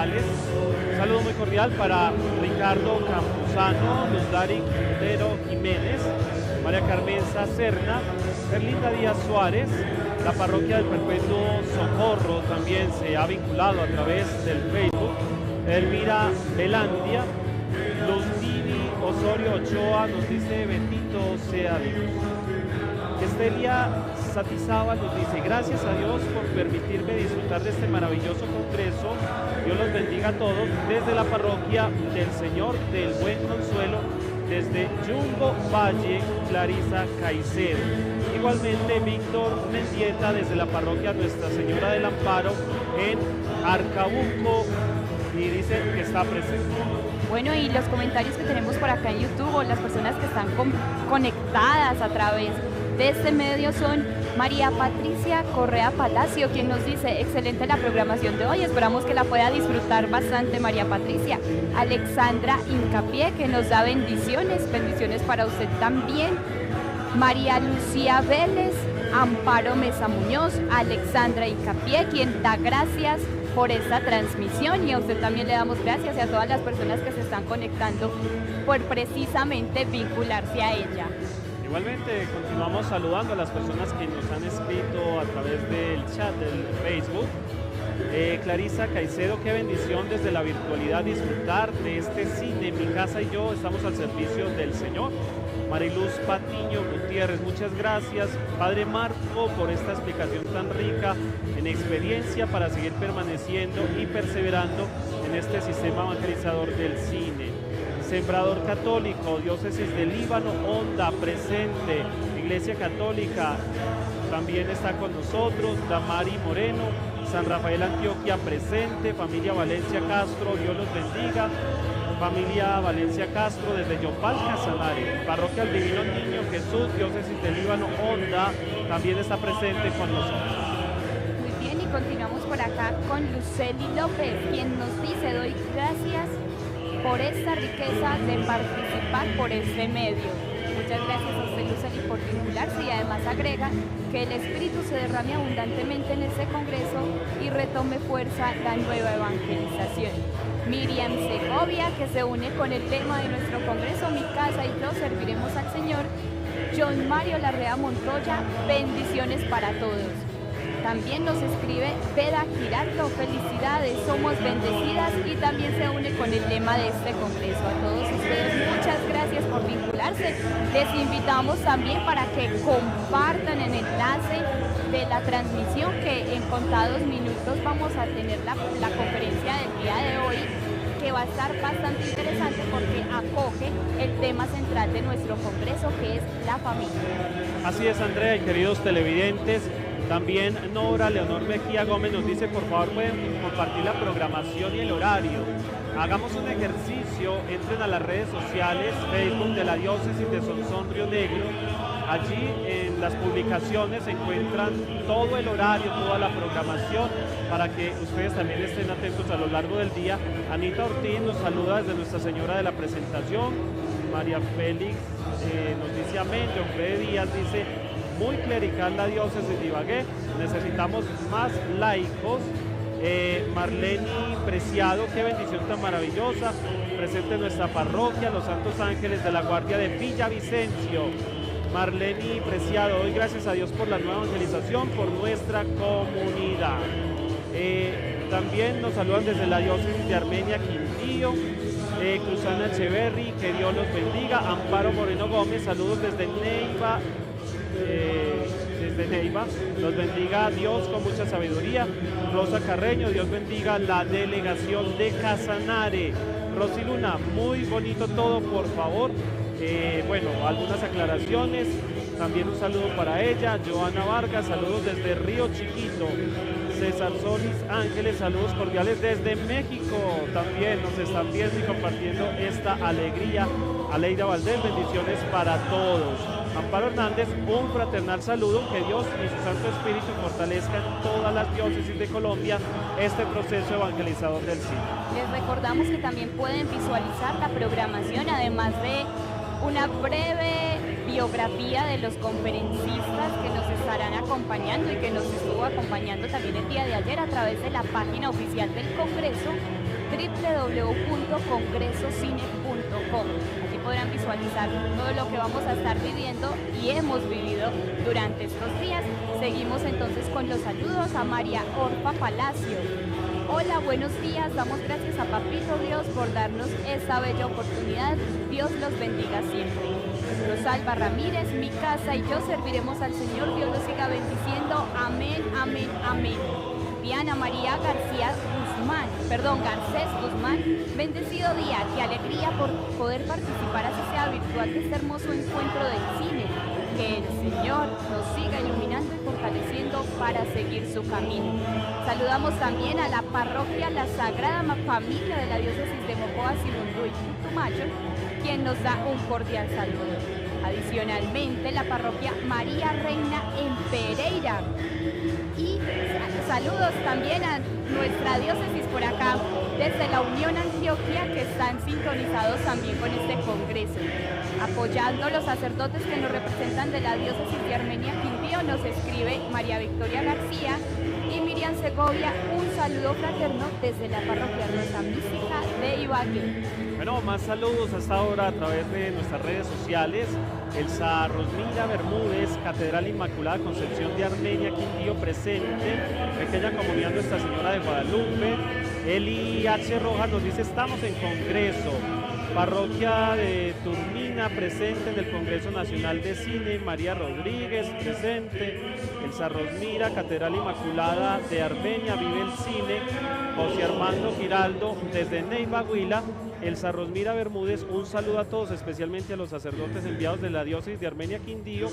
sociales. Un saludo muy cordial para Ricardo Campuzano, Lundari Quintero Jiménez, María Carmenza Serna, Erlinda Díaz Suárez. La parroquia del Perpetuo Socorro también se ha vinculado a través del Facebook. Elvira Belandia, Lundini Osorio Ochoa nos dice bendito sea Dios. Estelia Satizaba nos dice gracias a Dios por permitirme disfrutar de este maravilloso congreso. Dios los bendiga a todos desde la parroquia del Señor del Buen Consuelo, desde Yumbo Valle, Clarisa Caicedo. Igualmente Víctor Mendieta desde la parroquia Nuestra Señora del Amparo en Arcabuco y dice que está presente. Bueno, y los comentarios que tenemos por acá en YouTube o las personas que están conectadas a través de este medio son María Patricia Correa Palacio, quien nos dice excelente la programación de hoy, esperamos que la pueda disfrutar bastante María Patricia. Alexandra Incapié, que nos da bendiciones para usted también. María Lucía Vélez, Amparo Mesa Muñoz, Alexandra Incapié, quien da gracias por esta transmisión, y a usted también le damos gracias y a todas las personas que se están conectando por precisamente vincularse a ella. Igualmente continuamos saludando a las personas que nos han escrito a través del chat del Facebook. Clarisa Caicedo, qué bendición desde la virtualidad disfrutar de este cine. Mi casa y yo estamos al servicio del Señor. Mariluz Patiño Gutiérrez, muchas gracias. Padre Marco, por esta explicación tan rica en experiencia para seguir permaneciendo y perseverando en este sistema evangelizador del cine. Sembrador Católico, Diócesis de Líbano, Honda, presente. Iglesia Católica también está con nosotros. Damari Moreno, San Rafael Antioquia, presente. Familia Valencia Castro, Dios los bendiga. Familia Valencia Castro desde Yopal, Casanare. Parroquia del Divino Niño Jesús, Diócesis de Líbano, Honda, también está presente con nosotros. Muy bien, y continuamos por acá con Luceli López, quien nos dice, doy gracias por esta riqueza de participar por este medio. Muchas gracias a usted, Luceli, por vincularse, y además agrega que el Espíritu se derrame abundantemente en este congreso y retome fuerza la nueva evangelización. Miriam Segovia, que se une con el tema de nuestro congreso, Mi casa y yo serviremos al Señor. John Mario Larrea Montoya, bendiciones para todos. También nos escribe Veda Giraldo, felicidades, somos bendecidas, y también se une con el tema de este congreso. A todos ustedes, muchas gracias por vincularse. Les invitamos también para que compartan el enlace de la transmisión, que en contados minutos vamos a tener la conferencia del día de hoy, que va a estar bastante interesante porque acoge el tema central de nuestro congreso, que es la familia. Así es, Andrea, y queridos televidentes, también Nora Leonor Mejía Gómez nos dice, por favor, pueden compartir la programación y el horario. Hagamos un ejercicio, entren a las redes sociales, Facebook de la Diócesis de Sonsón Río Negro. Allí en las publicaciones se encuentran todo el horario, toda la programación, para que ustedes también estén atentos a lo largo del día. Anita Ortiz nos saluda desde Nuestra Señora de la Presentación. María Félix nos dice amén. John Fede Díaz dice, muy clerical la diócesis de Ibagué, necesitamos más laicos. Marleni Preciado, qué bendición tan maravillosa, presente en nuestra parroquia, los Santos Ángeles de la Guardia de Villavicencio. Marleni Preciado, doy gracias a Dios por la nueva evangelización, por nuestra comunidad. También nos saludan desde la diócesis de Armenia, Quindío. Cruzana Echeverry, que Dios los bendiga. Amparo Moreno Gómez, saludos desde Neiva. Los bendiga Dios con mucha sabiduría. Rosa Carreño, Dios bendiga la delegación de Casanare. Rosy Luna, muy bonito todo, por favor. Bueno, algunas aclaraciones, también un saludo para ella. Joana Vargas, saludos desde Río Chiquito. César Solis Ángeles, saludos cordiales desde México. También nos están viendo y compartiendo esta alegría. Aleida Valdés, bendiciones para todos. Amparo Hernández, un fraternal saludo, que Dios y su Santo Espíritu fortalezcan todas las diócesis de Colombia este proceso evangelizador del cine. Les recordamos que también pueden visualizar la programación, además de una breve biografía de los conferencistas que nos estarán acompañando y que nos estuvo acompañando también el día de ayer a través de la página oficial del Congreso. www.congresocine.com. Allí podrán visualizar todo lo que vamos a estar viviendo y hemos vivido durante estos días. Seguimos entonces con los saludos a María Orfa Palacio. Hola, buenos días. Damos gracias a Papito Dios por darnos esta bella oportunidad. Dios los bendiga siempre. Rosalba Ramírez, mi casa y yo serviremos al Señor. Dios los siga bendiciendo. Amén, amén, amén. Diana María Garcés Guzmán, bendecido día, qué alegría por poder participar, así sea virtual, de este hermoso encuentro del cine. Que el Señor nos siga iluminando y fortaleciendo para seguir su camino. Saludamos también a la parroquia La Sagrada Familia de la Diócesis de Mocoa, Sibundoy y Putumayo, quien nos da un cordial saludo. Adicionalmente, la parroquia María Reina en Pereira. Y saludos también a nuestra diócesis por acá, desde la Unión Antioquia, que están sintonizados también con este congreso. Apoyando a los sacerdotes que nos representan de la diócesis de Armenia Quindío, nos escribe María Victoria García y Miriam Segovia, un saludo fraterno desde la parroquia Rosa Mística de Ibagué. Bueno, más saludos hasta ahora a través de nuestras redes sociales. Elsa Rosmira Bermúdez, Catedral Inmaculada Concepción de Armenia Quindío presente, pequeña comunidad Nuestra Señora de Guadalupe. Eli H. Rojas nos dice, estamos en congreso. Parroquia de Turnina presente en el Congreso Nacional de Cine. María Rodríguez presente. Elsa Rosmira, Catedral Inmaculada de Armenia, vive el cine. José Armando Giraldo desde Neiva, Huila. Elsa Rosmira Bermúdez, un saludo a todos, especialmente a los sacerdotes enviados de la diócesis de Armenia Quindío.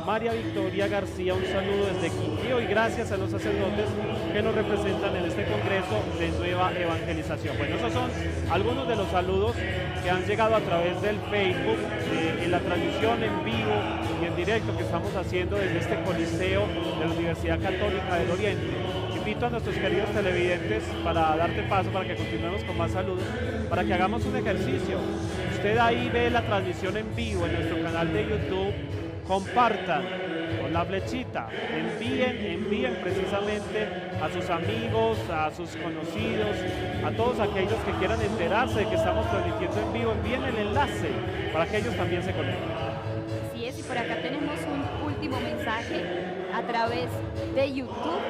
María Victoria García, un saludo desde Quindío y gracias a los sacerdotes que nos representan en este congreso de nueva evangelización. Bueno, esos son algunos de los saludos que han llegado a través del Facebook, en la transmisión en vivo y en directo que estamos haciendo desde este Coliseo de la Universidad Católica del Oriente. Invito a nuestros queridos televidentes para darte paso, para que continuemos con más saludos, para que hagamos un ejercicio. Usted ahí ve la transmisión en vivo en nuestro canal de YouTube, compartan con la flechita, envíen precisamente a sus amigos, a sus conocidos, a todos aquellos que quieran enterarse de que estamos transmitiendo en vivo, envíen el enlace para que ellos también se conecten. Así es, y por acá tenemos un último mensaje a través de YouTube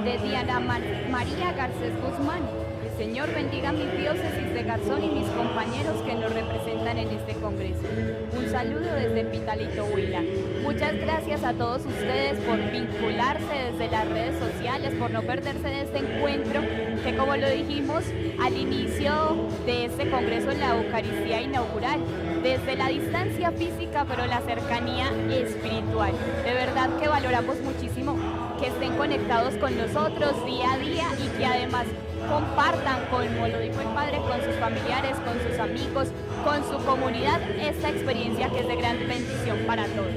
de Diana María Garcés Guzmán. El Señor bendiga mi diócesis de Garzón y mis compañeros que nos representan en este congreso. Un saludo desde Pitalito, Huila. Muchas gracias a todos ustedes por vincularse desde las redes sociales, por no perderse de este encuentro, que como lo dijimos al inicio de este congreso en la Eucaristía inaugural, desde la distancia física, pero la cercanía espiritual. De verdad que valoramos muchísimo que estén conectados con nosotros día a día y que además compartan, como lo dijo el Padre, con sus familiares, con sus amigos, con su comunidad, esta experiencia que es de gran bendición para todos.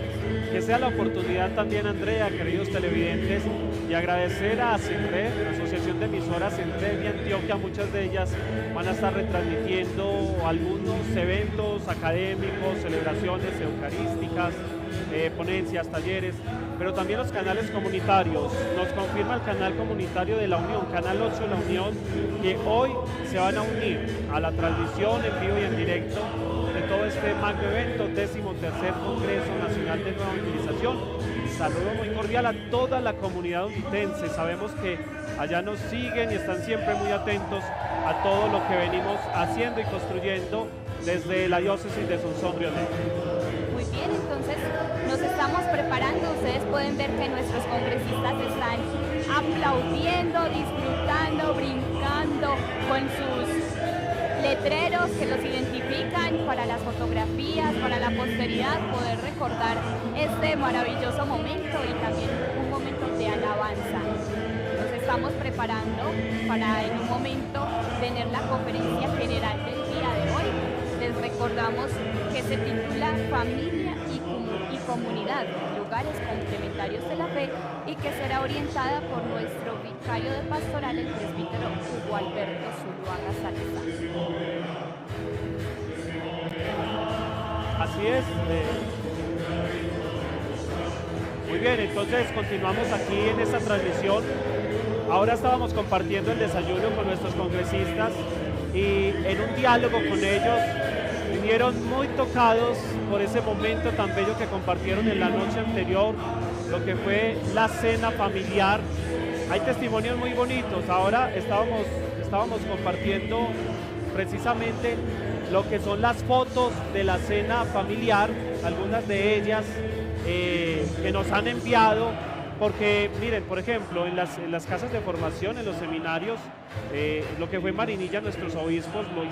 Que sea la oportunidad también, Andrea, queridos televidentes, y agradecer a CENRED, la Asociación de Emisoras CENRED de Antioquia. Muchas de ellas van a estar retransmitiendo algunos eventos académicos, celebraciones eucarísticas, ponencias, talleres, pero también los canales comunitarios. Nos confirma el canal comunitario de la Unión, Canal 8 de la Unión, que hoy se van a unir a la transmisión en vivo y en directo de todo este magno evento, 13º Congreso Nacional de Nueva Evangelización. Saludo muy cordial a toda la comunidad unitense. Sabemos que allá nos siguen y están siempre muy atentos a todo lo que venimos haciendo y construyendo desde la diócesis de Sonsón, Río Negro. Muy bien, entonces nos estamos preparando. Ustedes pueden ver que nuestros congresistas están aplaudiendo, disfrutando, brincando con sus letreros que los identifican para las fotografías, para la posteridad, poder recordar este maravilloso momento y también un momento de alabanza. Nos estamos preparando para en un momento tener la conferencia general del día de hoy. Les recordamos que se titula Familia y Comunidad, lugares complementarios de la fe, y que será orientada por nuestro vicario de pastoral, el presbítero Hugo Alberto Zuluaga Salazar. Así es. Muy bien, entonces continuamos aquí en esta transmisión. Ahora estábamos compartiendo el desayuno con nuestros congresistas y en un diálogo con ellos vinieron muy tocados por ese momento tan bello que compartieron en la noche anterior, lo que fue la cena familiar. Hay testimonios muy bonitos. Ahora estábamos compartiendo precisamente lo que son las fotos de la cena familiar, algunas de ellas que nos han enviado, porque miren, por ejemplo, en las casas de formación, en los seminarios, lo que fue Marinilla, nuestros obispos lo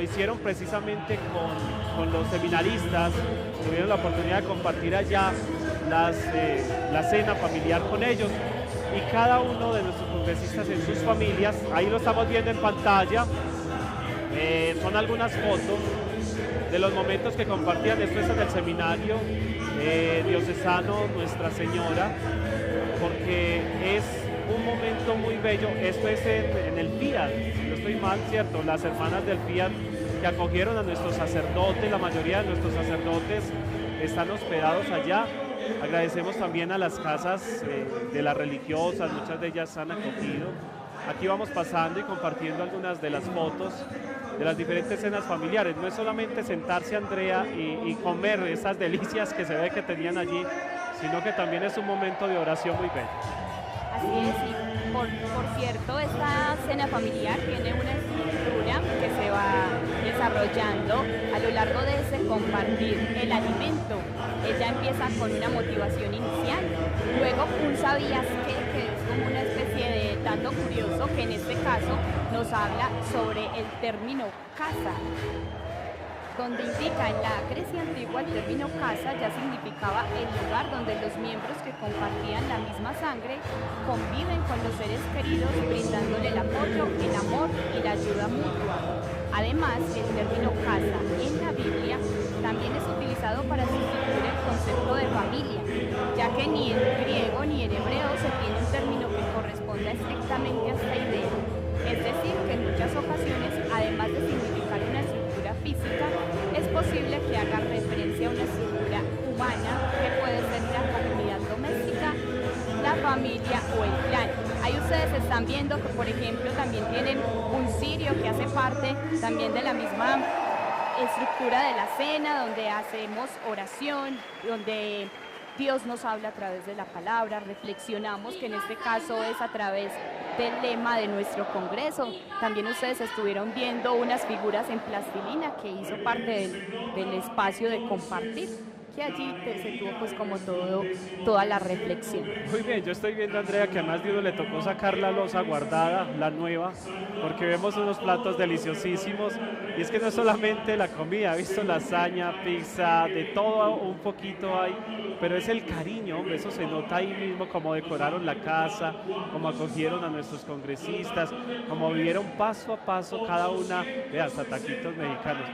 hicieron precisamente con los seminaristas, tuvieron la oportunidad de compartir allá la cena familiar con ellos, y cada uno de nuestros congresistas en sus familias, ahí lo estamos viendo en pantalla, son algunas fotos de los momentos que compartían. Esto es en el seminario diocesano Nuestra Señora, porque es un momento muy bello. Esto es en el FIAT, si no estoy mal, ¿cierto? Las hermanas del FIAT que acogieron a nuestros sacerdotes, la mayoría de nuestros sacerdotes están hospedados allá. Agradecemos también a las casas de las religiosas, muchas de ellas han acogido. Aquí vamos pasando y compartiendo algunas de las fotos de las diferentes cenas familiares. No es solamente sentarse, Andrea, y comer esas delicias que se ve que tenían allí, sino que también es un momento de oración muy bello. Así es, y por cierto, esta cena familiar tiene una estructura que se va desarrollando a lo largo de ese compartir el alimento. Ella empieza con una motivación inicial, luego un sabías que es como una especie de dato curioso que en este caso nos habla sobre el término casa, donde indica en la Grecia antigua el término casa ya significaba el lugar donde los miembros que compartían la misma sangre conviven con los seres queridos, brindándole el apoyo, el amor y la ayuda mutua. Además, el término casa en la Biblia también es utilizado para sustituir el concepto de familia, ya que ni en griego ni en hebreo se tiene un término que corresponda estrictamente a esta idea. Es decir, que en muchas ocasiones, además de significar una estructura física, es posible que haga referencia a una estructura humana que puede ser la comunidad doméstica, la familia o el clan. Ahí ustedes están viendo que, por ejemplo, también tienen un cirio que hace parte también de la misma estructura de la cena, donde hacemos oración, donde Dios nos habla a través de la palabra, reflexionamos, que en este caso es a través del lema de nuestro congreso. También ustedes estuvieron viendo unas figuras en plastilina que hizo parte del espacio de compartir, que allí se tuvo pues como toda la reflexión. Muy bien, yo estoy viendo, Andrea, que a más de uno le tocó sacar la loza guardada, la nueva, porque vemos unos platos deliciosísimos, y es que no es solamente la comida, he visto lasaña, pizza, de todo un poquito hay, pero es el cariño, hombre, eso se nota ahí mismo, como decoraron la casa, como acogieron a nuestros congresistas, como vivieron paso a paso cada una, hasta taquitos mexicanos,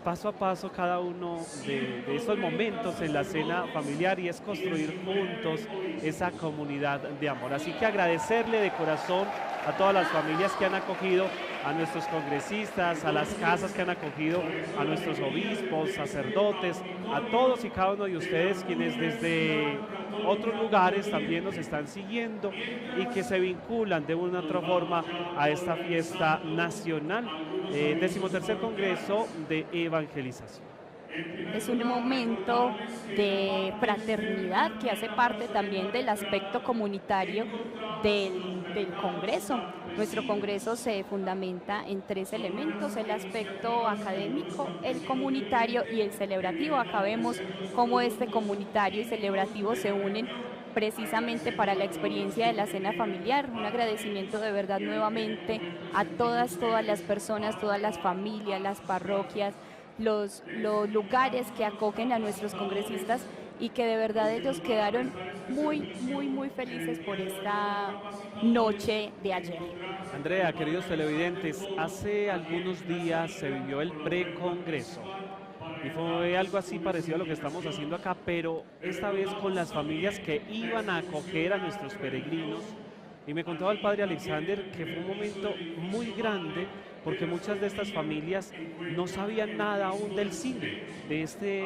paso a paso cada uno de estos momentos en la cena familiar, y es construir juntos esa comunidad de amor. Así que agradecerle de corazón a todas las familias que han acogido a nuestros congresistas, a las casas que han acogido a nuestros obispos, sacerdotes, a todos y cada uno de ustedes quienes desde otros lugares también nos están siguiendo y que se vinculan de una u otra forma a esta fiesta nacional, 13º Congreso de Evangelización. Es un momento de fraternidad que hace parte también del aspecto comunitario del Congreso. Nuestro Congreso se fundamenta en 3 elementos: el aspecto académico, el comunitario y el celebrativo. Acá vemos cómo este comunitario y celebrativo se unen precisamente para la experiencia de la cena familiar. Un agradecimiento de verdad nuevamente a todas las personas, todas las familias, las parroquias, los lugares que acogen a nuestros congresistas, y que de verdad ellos quedaron muy felices por esta noche de ayer. Andrea, queridos televidentes, hace algunos días se vivió el precongreso y fue algo así parecido a lo que estamos haciendo acá, pero esta vez con las familias que iban a acoger a nuestros peregrinos Y me contaba el padre Alexander que fue un momento muy grande porque muchas de estas familias no sabían nada aún del cine, de este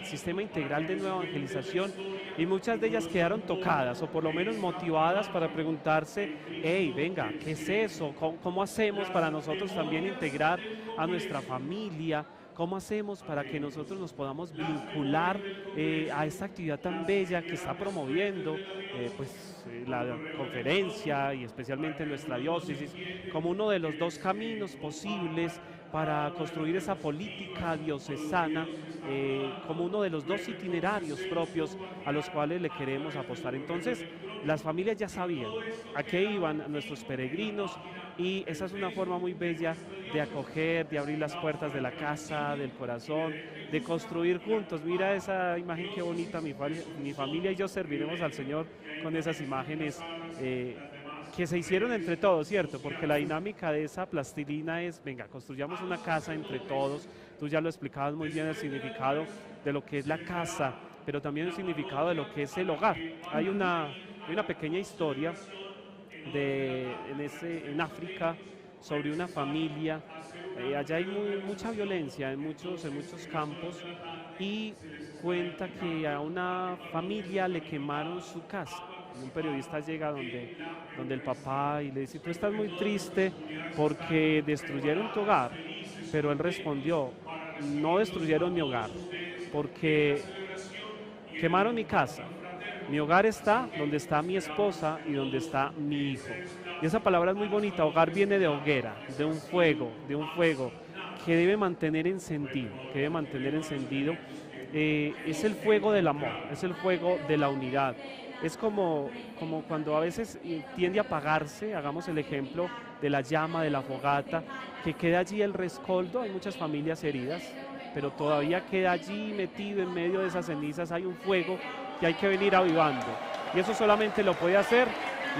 sistema integral de nueva evangelización, y muchas de ellas quedaron tocadas o por lo menos motivadas para preguntarse, hey, venga, ¿qué es eso? ¿Cómo hacemos para nosotros también integrar a nuestra familia? ¿Cómo hacemos para que nosotros nos podamos vincular a esta actividad tan bella que está promoviendo la conferencia y especialmente nuestra diócesis como uno de los dos caminos posibles para construir esa política diocesana, como uno de los dos itinerarios propios a los cuales le queremos apostar? Entonces, las familias ya sabían a qué iban nuestros peregrinos, y esa es una forma muy bella de acoger, de abrir las puertas de la casa, del corazón, de construir juntos. Mira esa imagen, qué bonita, mi familia y yo serviremos al Señor con esas imágenes que se hicieron entre todos, ¿cierto? Porque la dinámica de esa plastilina es, venga, construyamos una casa entre todos. Tú ya lo explicabas muy bien, el significado de lo que es la casa, pero también el significado de lo que es el hogar. Hay una pequeña historia en África sobre una familia. Allá hay mucha violencia en muchos campos, y cuenta que a una familia le quemaron su casa. Un periodista llega donde el papá y le dice, tú estás muy triste porque destruyeron tu hogar, pero él respondió, no destruyeron mi hogar, porque quemaron mi casa. Mi hogar está donde está mi esposa y donde está mi hijo. Y esa palabra es muy bonita. Hogar viene de hoguera, de un fuego que debe mantener encendido, es el fuego del amor, es el fuego de la unidad. Es como cuando a veces tiende a apagarse, hagamos el ejemplo de la llama, de la fogata, que queda allí el rescoldo. Hay muchas familias heridas, pero todavía queda allí metido en medio de esas cenizas, hay un fuego que hay que venir avivando. Y eso solamente lo puede hacer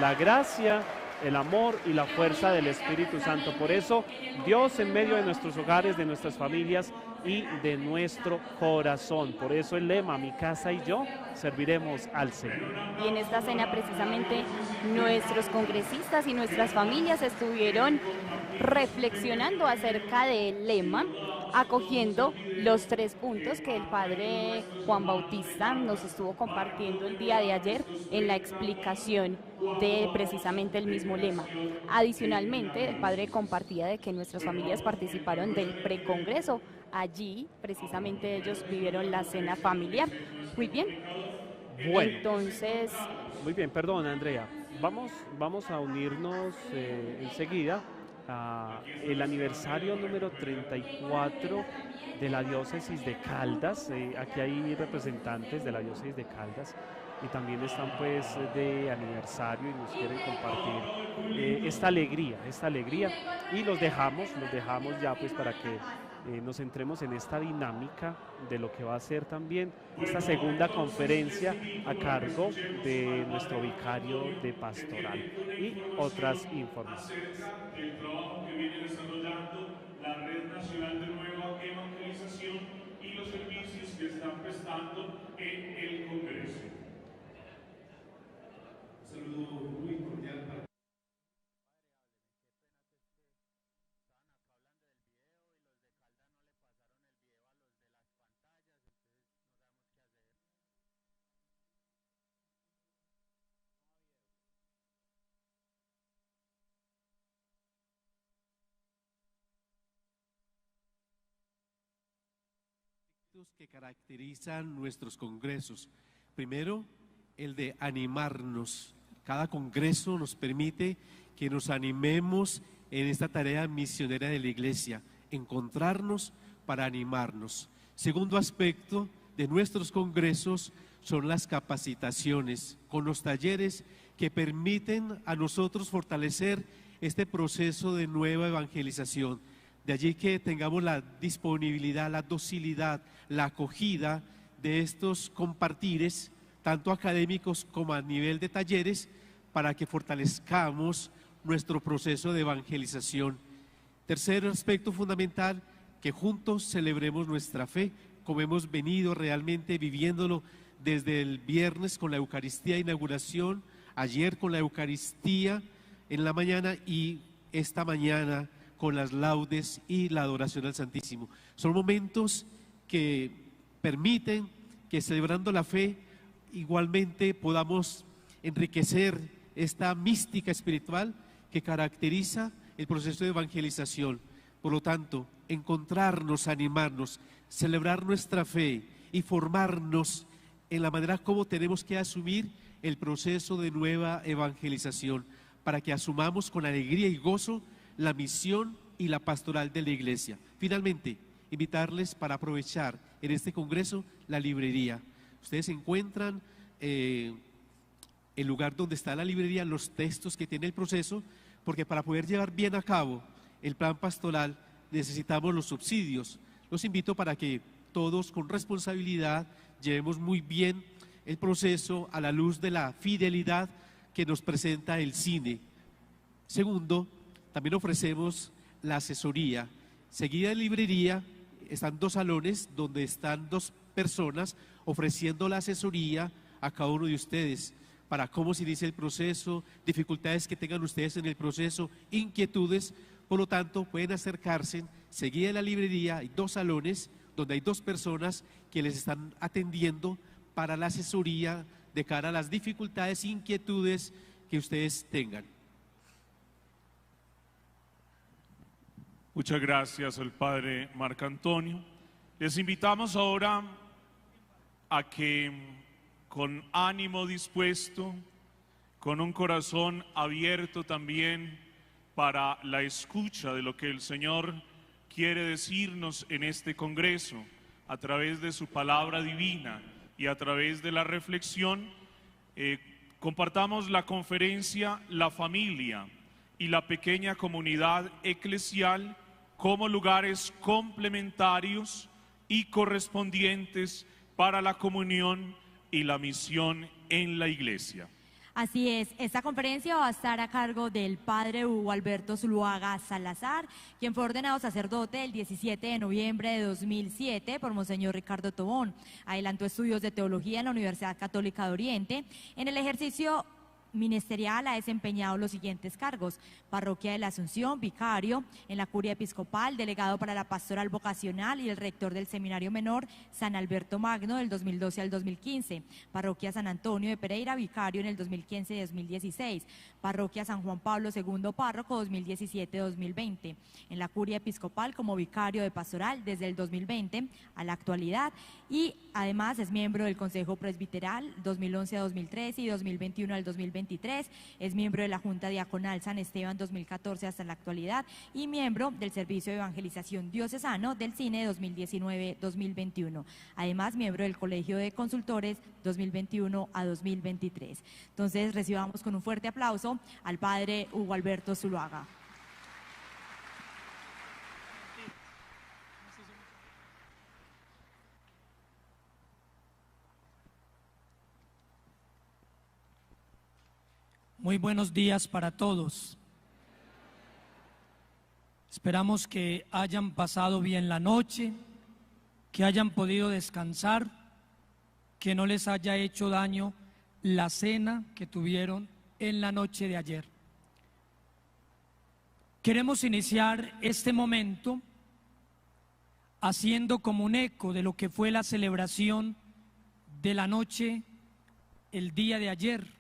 la gracia, el amor y la fuerza del Espíritu Santo. Por eso Dios en medio de nuestros hogares, de nuestras familias y de nuestro corazón. Por eso el lema, mi casa y yo serviremos al Señor. Y en esta cena precisamente nuestros congresistas y nuestras familias estuvieron reflexionando acerca del lema, acogiendo los 3 puntos que el padre Juan Bautista nos estuvo compartiendo el día de ayer en la explicación de precisamente el mismo lema. Adicionalmente, el padre compartía de que nuestras familias participaron del precongreso. Allí, precisamente, ellos vivieron la cena familiar. Muy bien. Bueno. Entonces... Muy bien, perdón, Andrea. Vamos a unirnos enseguida el aniversario número 34 de la diócesis de Caldas. Aquí hay representantes de la diócesis de Caldas y también están pues de aniversario y nos quieren compartir esta alegría, y los dejamos ya pues para que nos centremos en esta dinámica de lo que va a ser también esta segunda conferencia a cargo de nuestro vicario de pastoral y otras informaciones. El trabajo que viene desarrollando la Red Nacional de Nueva Evangelización y los servicios que están prestando en el Congreso. Un saludo muy cordial para que caracterizan nuestros congresos. Primero, el de animarnos. Cada congreso nos permite que nos animemos en esta tarea misionera de la Iglesia, encontrarnos para animarnos. Segundo aspecto de nuestros congresos son las capacitaciones, con los talleres que permiten a nosotros fortalecer este proceso de nueva evangelización. De allí que tengamos la disponibilidad, la docilidad, la acogida de estos compartires, tanto académicos como a nivel de talleres, para que fortalezcamos nuestro proceso de evangelización. Tercer aspecto fundamental, que juntos celebremos nuestra fe, como hemos venido realmente viviéndolo desde el viernes con la Eucaristía de inauguración ayer con la Eucaristía en la mañana y esta mañana con las laudes y la adoración al Santísimo. Son momentos que permiten que, celebrando la fe, igualmente podamos enriquecer esta mística espiritual que caracteriza el proceso de evangelización. Por lo tanto, encontrarnos, animarnos, celebrar nuestra fe y formarnos en la manera como tenemos que asumir el proceso de nueva evangelización, para que asumamos con alegría y gozo la misión y la pastoral de la Iglesia. Finalmente, invitarles para aprovechar en este congreso la librería. Ustedes encuentran el lugar donde está la librería, los textos que tiene el proceso, porque para poder llevar bien a cabo el plan pastoral necesitamos los subsidios. Los invito para que todos con responsabilidad llevemos muy bien el proceso a la luz de la fidelidad que nos presenta el cine. Segundo, también ofrecemos la asesoría. Seguida de librería están 2 salones donde están 2 personas ofreciendo la asesoría a cada uno de ustedes para cómo se inicia el proceso, dificultades que tengan ustedes en el proceso, inquietudes. Por lo tanto, pueden acercarse. Seguida de la librería hay 2 salones donde hay 2 personas que les están atendiendo para la asesoría de cara a las dificultades e inquietudes que ustedes tengan. Muchas gracias al Padre Marco Antonio. Les invitamos ahora a que con ánimo dispuesto, con un corazón abierto también para la escucha de lo que el Señor quiere decirnos en este congreso, a través de su palabra divina y a través de la reflexión, compartamos la conferencia La Familia y la pequeña comunidad eclesial como lugares complementarios y correspondientes para la comunión y la misión en la Iglesia. Así es, esta conferencia va a estar a cargo del Padre Hugo Alberto Zuluaga Salazar, quien fue ordenado sacerdote el 17 de noviembre de 2007 por Monseñor Ricardo Tobón. Adelantó estudios de teología en la Universidad Católica de Oriente. En el ejercicio ministerial ha desempeñado los siguientes cargos: Parroquia de la Asunción, vicario en la Curia Episcopal, delegado para la Pastoral Vocacional y el rector del Seminario Menor San Alberto Magno del 2012 al 2015, Parroquia San Antonio de Pereira, vicario en el 2015 y 2016, Parroquia San Juan Pablo II, párroco 2017-2020, en la Curia Episcopal como vicario de Pastoral desde el 2020 a la actualidad, y además es miembro del Consejo Presbiteral 2011 a 2013 y 2021 al 2023, es miembro de la Junta Diaconal San Esteban 2014 hasta la actualidad y miembro del Servicio de Evangelización Diocesano del CINE 2019-2021. Además, miembro del Colegio de Consultores 2021 a 2023. Entonces, recibamos con un fuerte aplauso al Padre Hugo Alberto Zuluaga. Muy buenos días para todos. Esperamos que hayan pasado bien la noche, que hayan podido descansar, que no les haya hecho daño la cena que tuvieron en la noche de ayer. Queremos iniciar este momento haciendo como un eco de lo que fue la celebración de la noche, el día de ayer.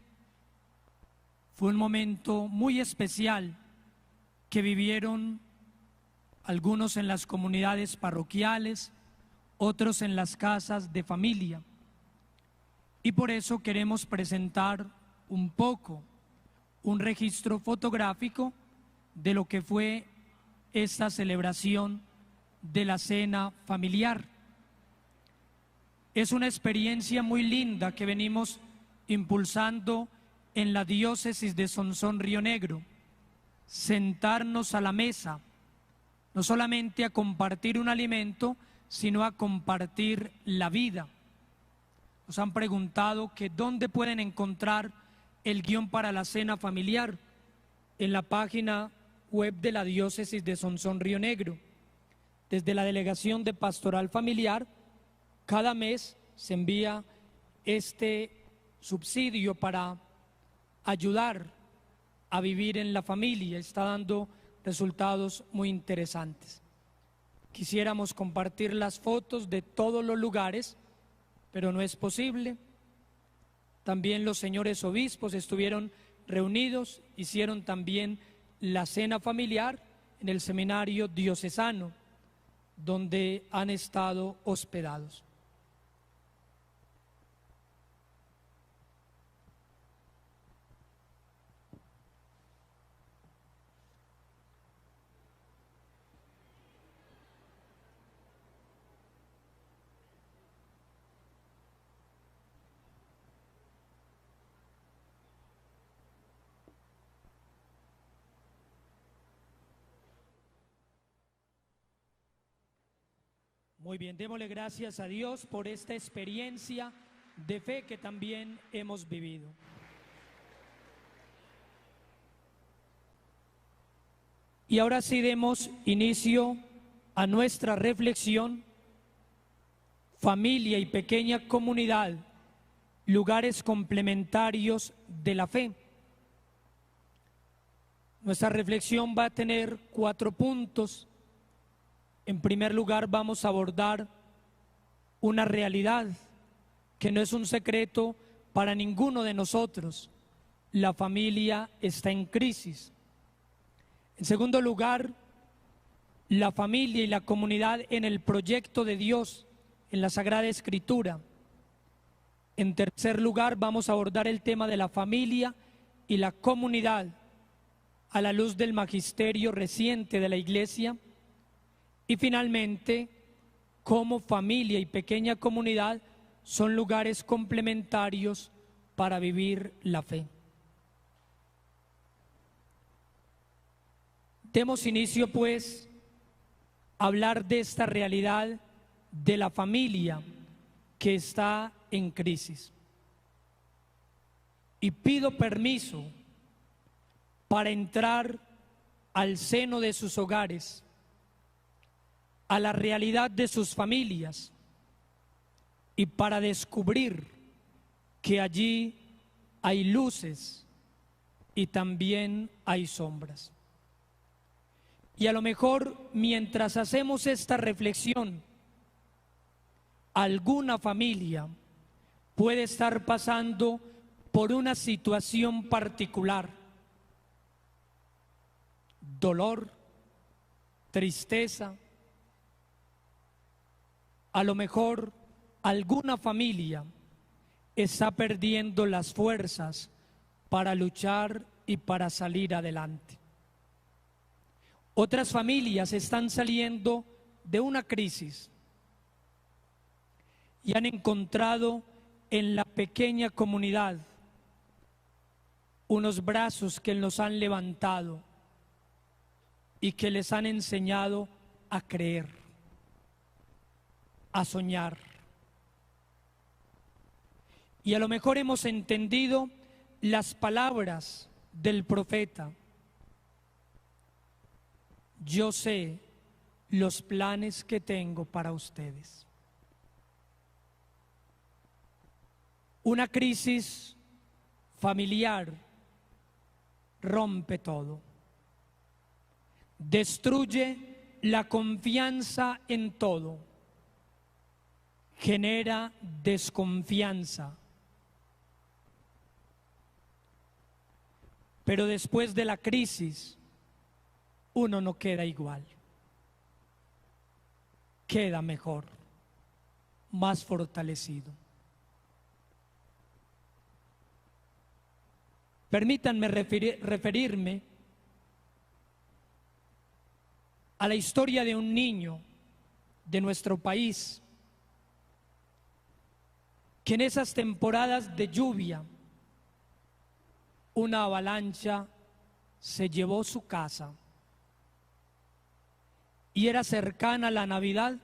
Fue un momento muy especial que vivieron algunos en las comunidades parroquiales, otros en las casas de familia. Y por eso queremos presentar un poco, un registro fotográfico de lo que fue esta celebración de la cena familiar. Es una experiencia muy linda que venimos impulsando en la diócesis de Sonsón Río Negro. Sentarnos a la mesa, no solamente a compartir un alimento, sino a compartir la vida. Nos han preguntado que dónde pueden encontrar el guión para la cena familiar. En la página web de la diócesis de Sonsón Río Negro. Desde la Delegación de Pastoral Familiar, cada mes se envía este subsidio para ayudar a vivir en la familia. Está dando resultados muy interesantes. Quisiéramos compartir las fotos de todos los lugares, pero no es posible. También los señores obispos estuvieron reunidos, hicieron también la cena familiar en el seminario diocesano, donde han estado hospedados. Muy bien, démosle gracias a Dios por esta experiencia de fe que también hemos vivido. Y ahora sí demos inicio a nuestra reflexión: familia y pequeña comunidad, lugares complementarios de la fe. Nuestra reflexión va a tener 4 puntos. En primer lugar, vamos a abordar una realidad que no es un secreto para ninguno de nosotros: la familia está en crisis. En segundo lugar, la familia y la comunidad en el proyecto de Dios, en la Sagrada Escritura. En tercer lugar, vamos a abordar el tema de la familia y la comunidad a la luz del magisterio reciente de la Iglesia. Y finalmente, cómo familia y pequeña comunidad son lugares complementarios para vivir la fe. Demos inicio, pues, a hablar de esta realidad de la familia que está en crisis. Y pido permiso para entrar al seno de sus hogares, a la realidad de sus familias, y para descubrir que allí hay luces y también hay sombras. Y a lo mejor, mientras hacemos esta reflexión, alguna familia puede estar pasando por una situación particular: dolor, tristeza. A lo mejor alguna familia está perdiendo las fuerzas para luchar y para salir adelante. Otras familias están saliendo de una crisis y han encontrado en la pequeña comunidad unos brazos que los han levantado y que les han enseñado a creer, a soñar. Y a lo mejor hemos entendido las palabras del profeta: yo sé los planes que tengo para ustedes. Una crisis familiar rompe todo, destruye la confianza en todo, genera desconfianza. Pero después de la crisis, uno no queda igual, queda mejor, más fortalecido. Permítanme referirme a la historia de un niño de nuestro país que en esas temporadas de lluvia una avalancha se llevó su casa y era cercana a la Navidad,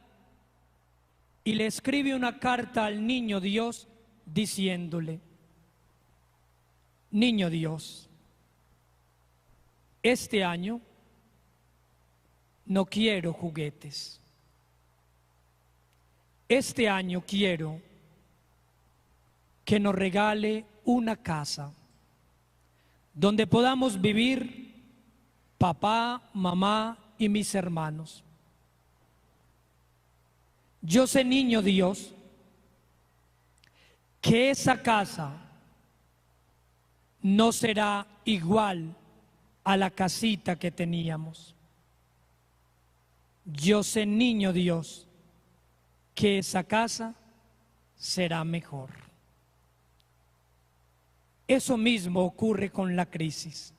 y le escribe una carta al niño Dios diciéndole: niño Dios, este año no quiero juguetes, este año quiero que nos regale una casa, donde podamos vivir papá, mamá y mis hermanos. Yo sé, niño Dios, que esa casa no será igual a la casita que teníamos. Yo sé, niño Dios, que esa casa será mejor. Eso mismo ocurre con la crisis.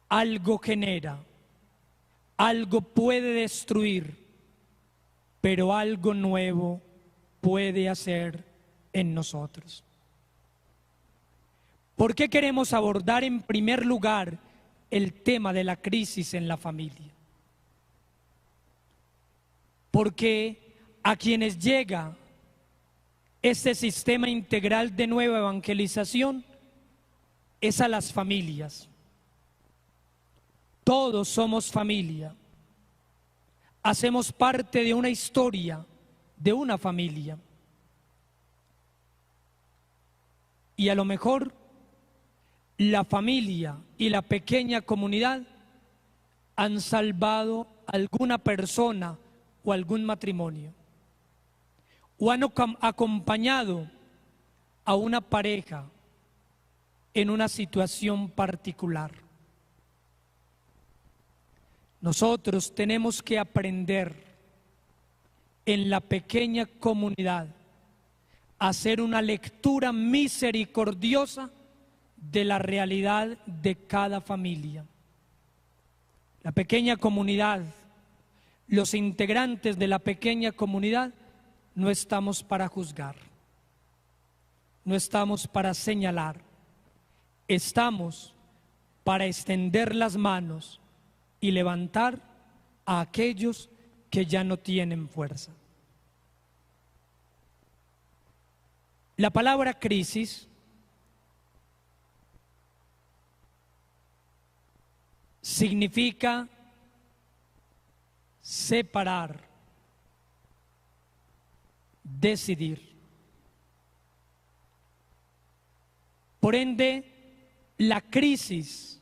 Algo genera, algo puede destruir, pero algo nuevo puede hacer en nosotros. ¿Por qué queremos abordar en primer lugar el tema de la crisis en la familia? Porque a quienes llega este sistema integral de nueva evangelización es a las familias. Todos somos familia. Hacemos parte de una historia, de una familia. Y a lo mejor la familia y la pequeña comunidad han salvado a alguna persona o algún matrimonio, o han acompañado a una pareja en una situación particular. Nosotros tenemos que aprender en la pequeña comunidad a hacer una lectura misericordiosa de la realidad de cada familia. La pequeña comunidad, los integrantes de la pequeña comunidad, no estamos para juzgar, no estamos para señalar, estamos para extender las manos y levantar a aquellos que ya no tienen fuerza. La palabra crisis significa separar, decidir. Por ende, la crisis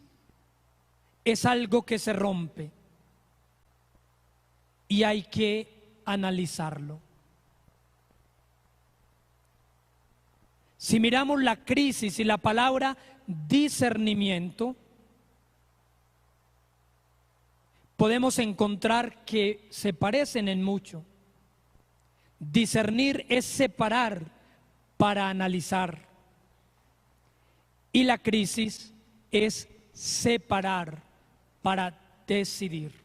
es algo que se rompe y hay que analizarlo. Si miramos la crisis y la palabra discernimiento, podemos encontrar que se parecen en mucho. Discernir es separar para analizar. Y la crisis es separar para decidir.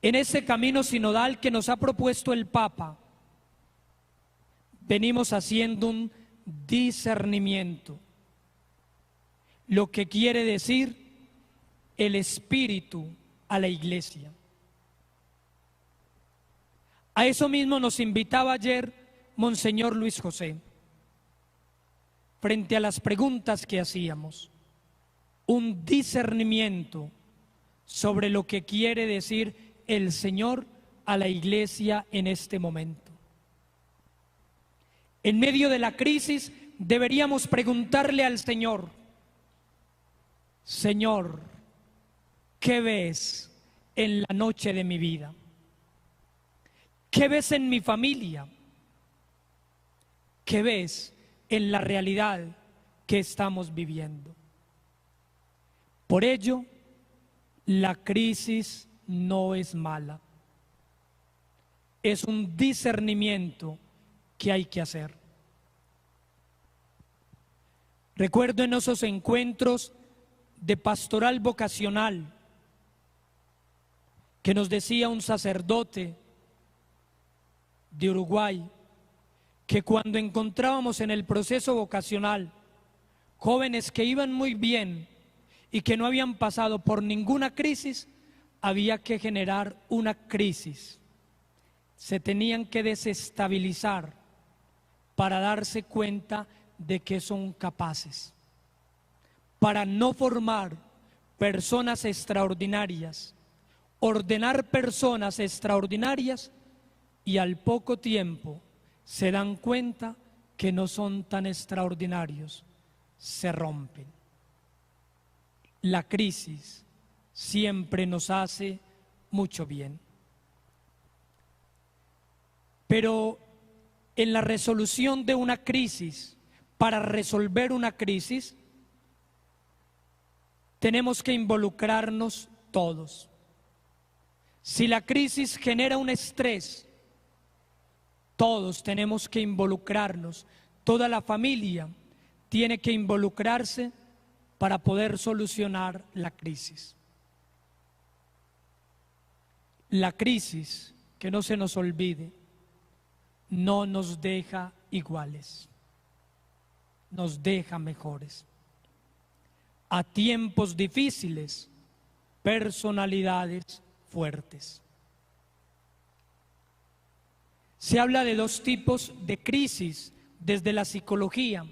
En ese camino sinodal que nos ha propuesto el Papa, venimos haciendo un discernimiento, lo que quiere decir el Espíritu a la Iglesia. A eso mismo nos invitaba ayer Monseñor Luis José, frente a las preguntas que hacíamos, un discernimiento sobre lo que quiere decir el Señor a la Iglesia en este momento. En medio de la crisis deberíamos preguntarle al Señor: Señor, ¿qué ves en la noche de mi vida? ¿Qué ves en mi familia? ¿Qué ves en la realidad que estamos viviendo? Por ello, la crisis no es mala. Es un discernimiento que hay que hacer. Recuerdo en esos encuentros de pastoral vocacional que nos decía un sacerdote de Uruguay que cuando encontrábamos en el proceso vocacional jóvenes que iban muy bien y que no habían pasado por ninguna crisis, había que generar una crisis. Se tenían que desestabilizar para darse cuenta de que son capaces, para no formar personas extraordinarias, ordenar personas extraordinarias, y al poco tiempo se dan cuenta que no son tan extraordinarios se rompen. La crisis siempre nos hace mucho bien. Pero en la resolución de una crisis, para resolver una crisis, tenemos que involucrarnos todos. Si la crisis genera un estrés, todos tenemos que involucrarnos, toda la familia tiene que involucrarse para poder solucionar la crisis. La crisis, que no se nos olvide, no nos deja iguales, nos deja mejores. A tiempos difíciles, personalidades fuertes. Se habla de dos tipos de crisis desde la psicología.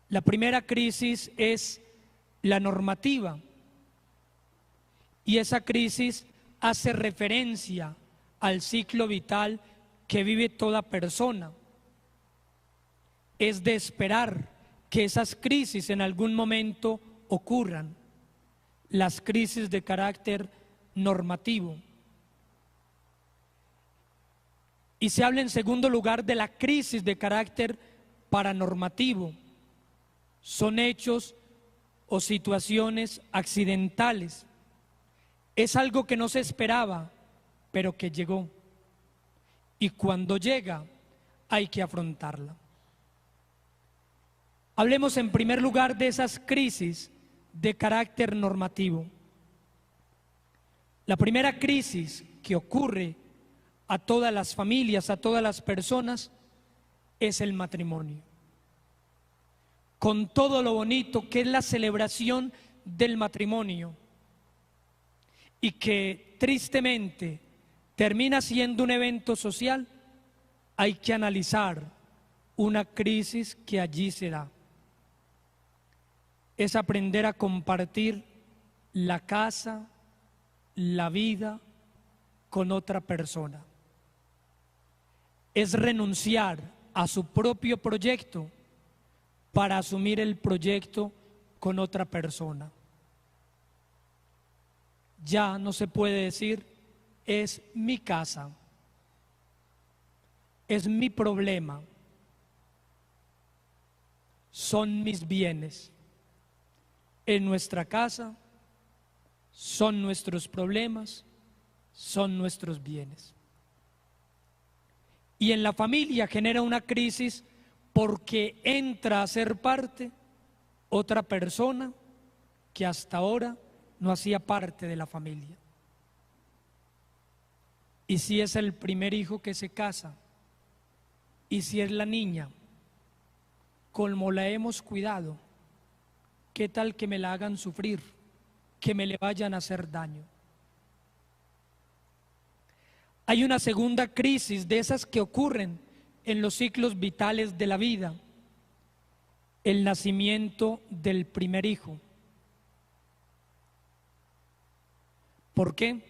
La primera crisis es la normativa, y esa crisis hace referencia al ciclo vital que vive toda persona. Es de esperar que esas crisis en algún momento ocurran, las crisis de carácter normativo. Y se habla en segundo lugar de la crisis de carácter paranormativo. Son hechos o situaciones accidentales. Es algo que no se esperaba, pero que llegó. Y cuando llega, hay que afrontarla. Hablemos en primer lugar de esas crisis de carácter normativo. La primera crisis que ocurre a todas las familias, a todas las personas, es el matrimonio. Con todo lo bonito que es la celebración del matrimonio, y que tristemente termina siendo un evento social, hay que analizar una crisis que allí se da. Es aprender a compartir la casa, la vida con otra persona. Es renunciar a su propio proyecto para asumir el proyecto con otra persona. Ya no se puede decir, es mi casa, es mi problema, son mis bienes. En nuestra casa son nuestros problemas, son nuestros bienes. Y en la familia genera una crisis porque entra a ser parte otra persona que hasta ahora no hacía parte de la familia. Y si es el primer hijo que se casa, y si es la niña, como la hemos cuidado, ¿qué tal que me la hagan sufrir, que me le vayan a hacer daño? Hay una segunda crisis de esas que ocurren en los ciclos vitales de la vida: el nacimiento del primer hijo. ¿Por qué?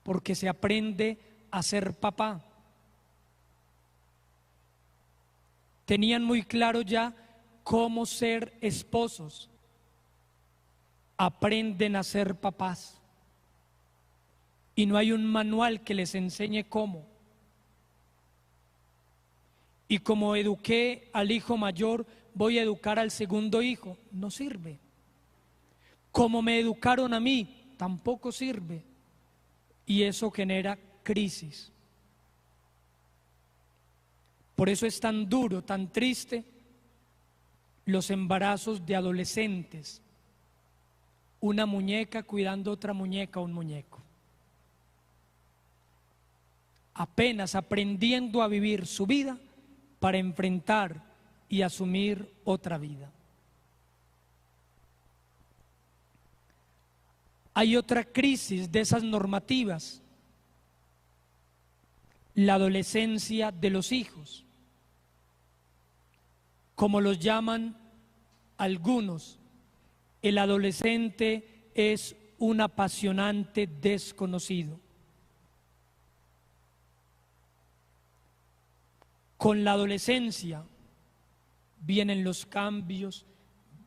Porque se aprende a ser papá. Tenían muy claro ya cómo ser esposos. Aprenden a ser papás. Y no hay un manual que les enseñe cómo. Y como eduqué al hijo mayor, voy a educar al segundo hijo. No sirve. Como me educaron a mí, tampoco sirve. Y eso genera crisis. Por eso es tan duro, tan triste los embarazos de adolescentes. Una muñeca cuidando otra muñeca, un muñeco. Apenas aprendiendo a vivir su vida para enfrentar y asumir otra vida. Hay otra crisis de esas normativas: la adolescencia de los hijos. Como los llaman algunos, el adolescente es un apasionante desconocido. Con la adolescencia vienen los cambios,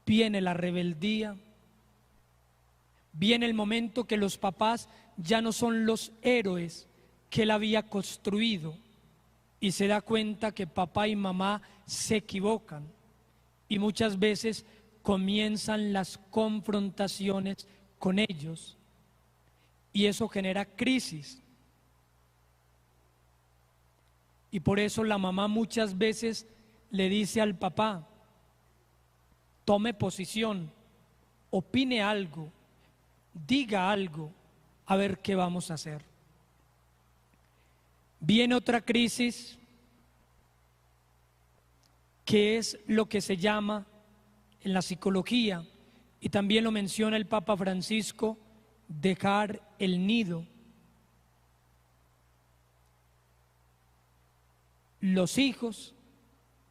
viene la rebeldía, viene el momento que los papás ya no son los héroes que él había construido y se da cuenta que papá y mamá se equivocan y muchas veces comienzan las confrontaciones con ellos y eso genera crisis. Y por eso la mamá muchas veces le dice al papá: tome posición, opine algo, diga algo, a ver qué vamos a hacer. Viene otra crisis que es lo que se llama en la psicología, y también lo menciona el Papa Francisco, dejar el nido. Los hijos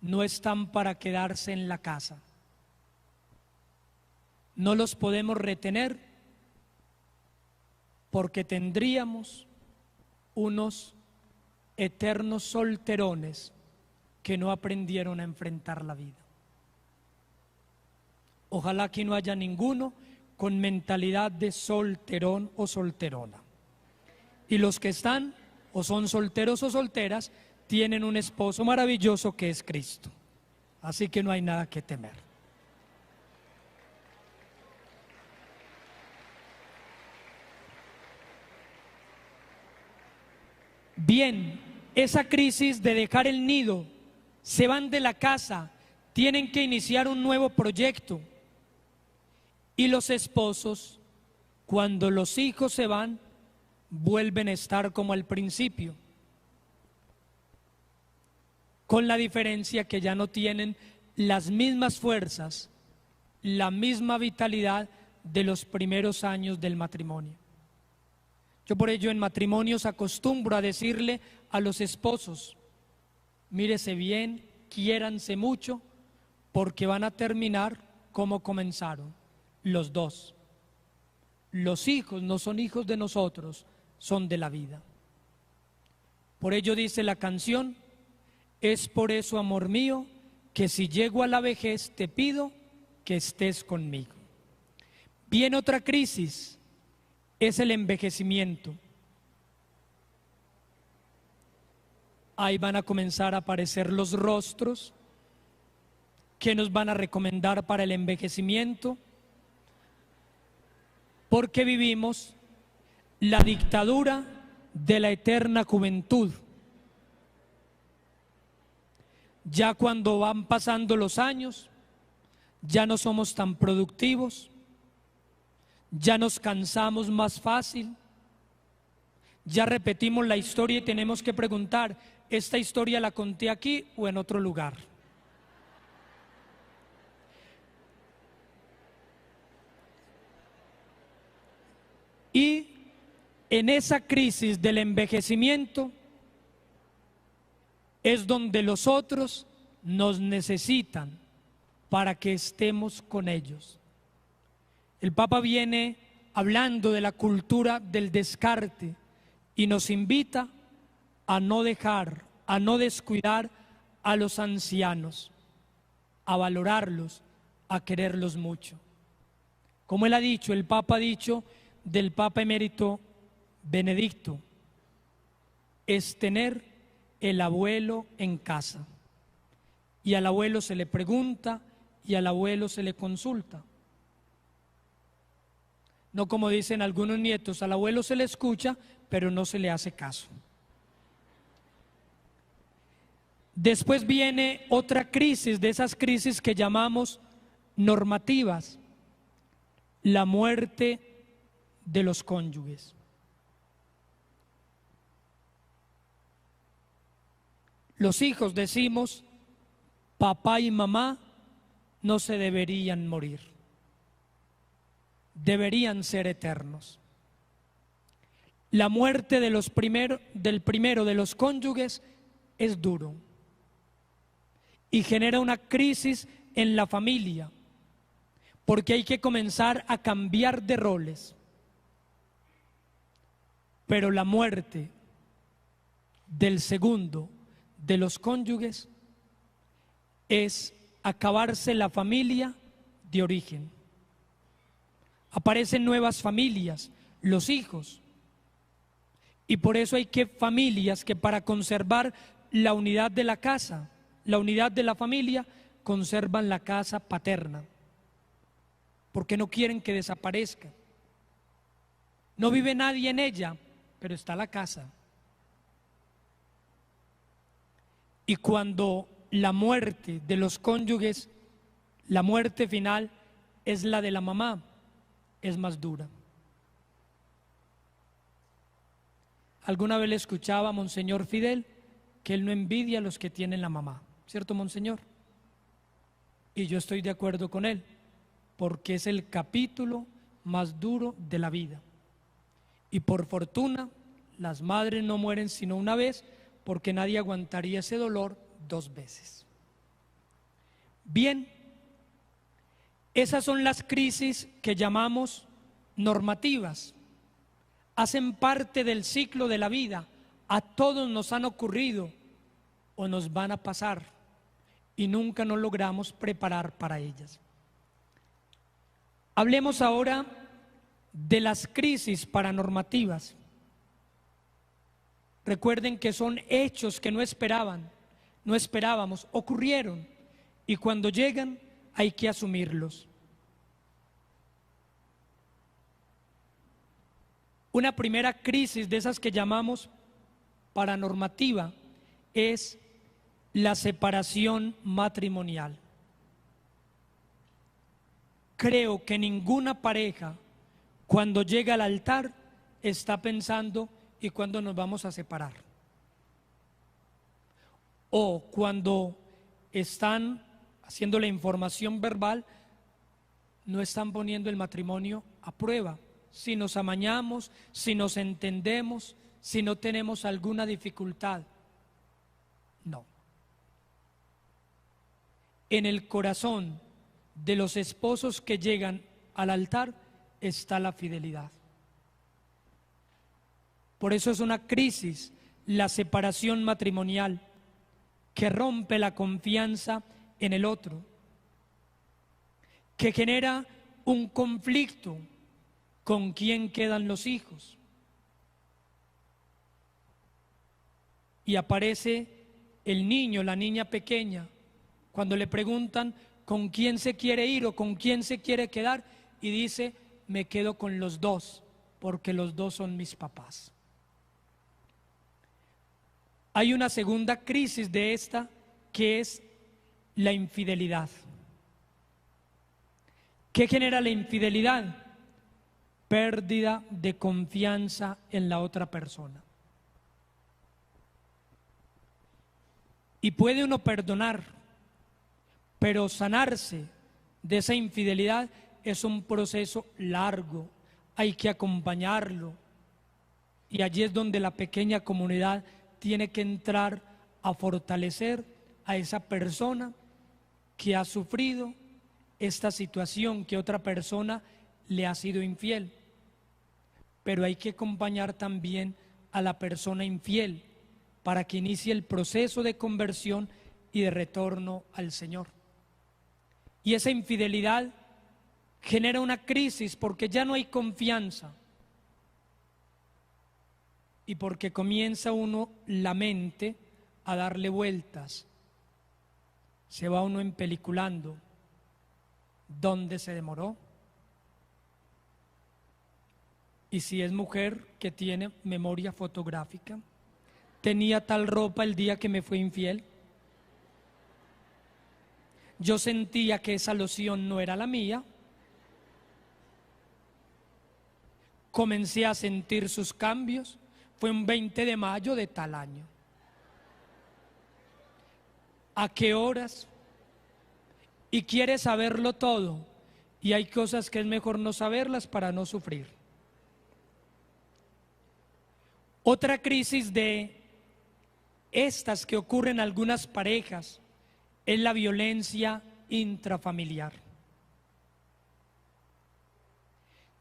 no están para quedarse en la casa. No los podemos retener porque tendríamos unos eternos solterones que no aprendieron a enfrentar la vida. Ojalá que no haya ninguno con mentalidad de solterón o solterona. Y los que están o son solteros o solteras tienen un esposo maravilloso que es Cristo. Así que no hay nada que temer. Bien, esa crisis de dejar el nido, se van de la casa, tienen que iniciar un nuevo proyecto. Y los esposos, cuando los hijos se van, vuelven a estar como al principio, con la diferencia que ya no tienen las mismas fuerzas, la misma vitalidad de los primeros años del matrimonio. Yo por ello en matrimonios acostumbro a decirle a los esposos: mírese bien, quiéranse mucho, porque van a terminar como comenzaron, los dos. Los hijos no son hijos de nosotros, son de la vida. Por ello dice la canción: es por eso, amor mío, que si llego a la vejez te pido que estés conmigo. Viene otra crisis, es el envejecimiento. Ahí van a comenzar a aparecer los rostros que nos van a recomendar para el envejecimiento, porque vivimos la dictadura de la eterna juventud. Ya cuando van pasando los años, ya no somos tan productivos, ya nos cansamos más fácil, ya repetimos la historia y tenemos que preguntar: ¿esta historia la conté aquí o en otro lugar? Y en esa crisis del envejecimiento es donde los otros nos necesitan para que estemos con ellos. El Papa viene hablando de la cultura del descarte y nos invita a no dejar, a no descuidar a los ancianos, a valorarlos, a quererlos mucho. Como él ha dicho, el Papa ha dicho del Papa emérito Benedicto, es tener el abuelo en casa. Y al abuelo se le pregunta y al abuelo se le consulta. No como dicen algunos nietos, al abuelo se le escucha, pero no se le hace caso. Después viene otra crisis, de esas crisis que llamamos normativas: la muerte de los cónyuges. Los hijos decimos: papá y mamá no se deberían morir, deberían ser eternos. La muerte de del primero de los cónyuges es duro y genera una crisis en la familia, porque hay que comenzar a cambiar de roles. Pero la muerte del segundo, de los cónyuges es acabarse la familia de origen. Aparecen nuevas familias, los hijos. Y por eso hay familias que para conservar la unidad de la casa, la unidad de la familia, conservan la casa paterna, porque no quieren que desaparezca. No vive nadie en ella, pero está la casa. Y cuando la muerte de los cónyuges, la muerte final es la de la mamá, es más dura. Alguna vez le escuchaba a Monseñor Fidel que él no envidia a los que tienen la mamá, ¿cierto, Monseñor? Y yo estoy de acuerdo con él, porque es el capítulo más duro de la vida. Y por fortuna, las madres no mueren sino una vez, porque nadie aguantaría ese dolor 2 veces. Bien, esas son las crisis que llamamos normativas. Hacen parte del ciclo de la vida. A todos nos han ocurrido o nos van a pasar y nunca nos logramos preparar para ellas. Hablemos ahora de las crisis paranormativas. Recuerden que son hechos que no esperábamos, ocurrieron, y cuando llegan hay que asumirlos. Una primera crisis de esas que llamamos paranormativa es la separación matrimonial. Creo que ninguna pareja cuando llega al altar está pensando ¿y cuándo nos vamos a separar? O cuando están haciendo la información verbal, no están poniendo el matrimonio a prueba. Si nos amañamos, si nos entendemos, si no tenemos alguna dificultad. No. En el corazón de los esposos que llegan al altar está la fidelidad. Por eso es una crisis la separación matrimonial, que rompe la confianza en el otro, que genera un conflicto con quién quedan los hijos. Y aparece el niño, la niña pequeña, cuando le preguntan con quién se quiere ir o con quién se quiere quedar, y dice, me quedo con los dos, porque los dos son mis papás. Hay una segunda crisis de esta, que es la infidelidad. ¿Qué genera la infidelidad? Pérdida de confianza en la otra persona. Y puede uno perdonar, pero sanarse de esa infidelidad es un proceso largo, hay que acompañarlo. Y allí es donde la pequeña comunidad tiene que entrar a fortalecer a esa persona que ha sufrido esta situación, que otra persona le ha sido infiel. Pero hay que acompañar también a la persona infiel para que inicie el proceso de conversión y de retorno al Señor. Y esa infidelidad genera una crisis porque ya no hay confianza. Y porque comienza uno, la mente, a darle vueltas. Se va uno empeliculando. ¿Dónde se demoró? Y si es mujer que tiene memoria fotográfica, tenía tal ropa el día que me fue infiel. Yo sentía que esa loción no era la mía. Comencé a sentir sus cambios. Fue un 20 de mayo de tal año. ¿A qué horas? Y quiere saberlo todo. Y hay cosas que es mejor no saberlas para no sufrir. Otra crisis de estas que ocurren en algunas parejas es la violencia intrafamiliar.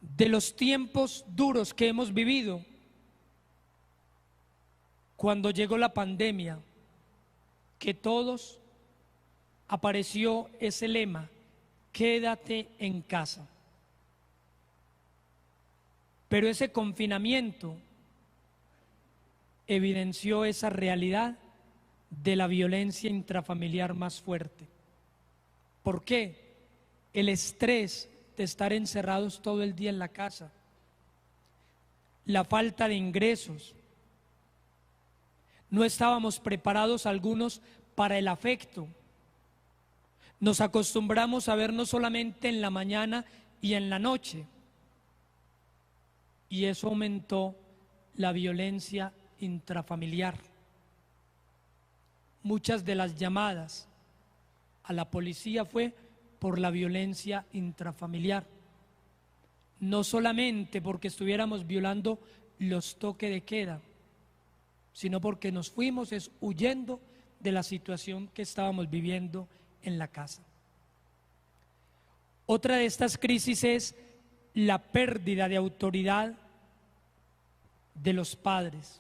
De los tiempos duros que hemos vivido, cuando llegó la pandemia, que todos apareció ese lema: quédate en casa. Pero ese confinamiento evidenció esa realidad de la violencia intrafamiliar más fuerte. ¿Por qué? El estrés de estar encerrados todo el día en la casa, la falta de ingresos. No estábamos preparados algunos para el afecto. Nos acostumbramos a vernos solamente en la mañana y en la noche. Y eso aumentó la violencia intrafamiliar. Muchas de las llamadas a la policía fue por la violencia intrafamiliar. No solamente porque estuviéramos violando los toques de queda, sino porque nos fuimos huyendo de la situación que estábamos viviendo en la casa. Otra de estas crisis es la pérdida de autoridad de los padres.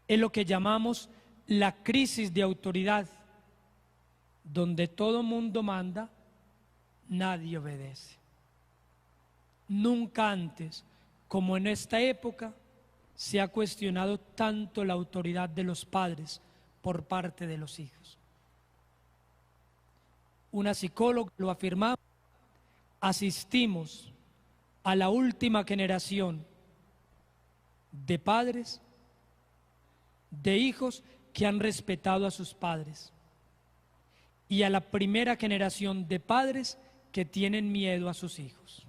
Es lo que llamamos la crisis de autoridad, donde todo mundo manda, nadie obedece. Nunca antes, como en esta época, se ha cuestionado tanto la autoridad de los padres por parte de los hijos. Una psicóloga lo afirmaba: asistimos a la última generación de padres, de hijos que han respetado a sus padres, y a la primera generación de padres que tienen miedo a sus hijos.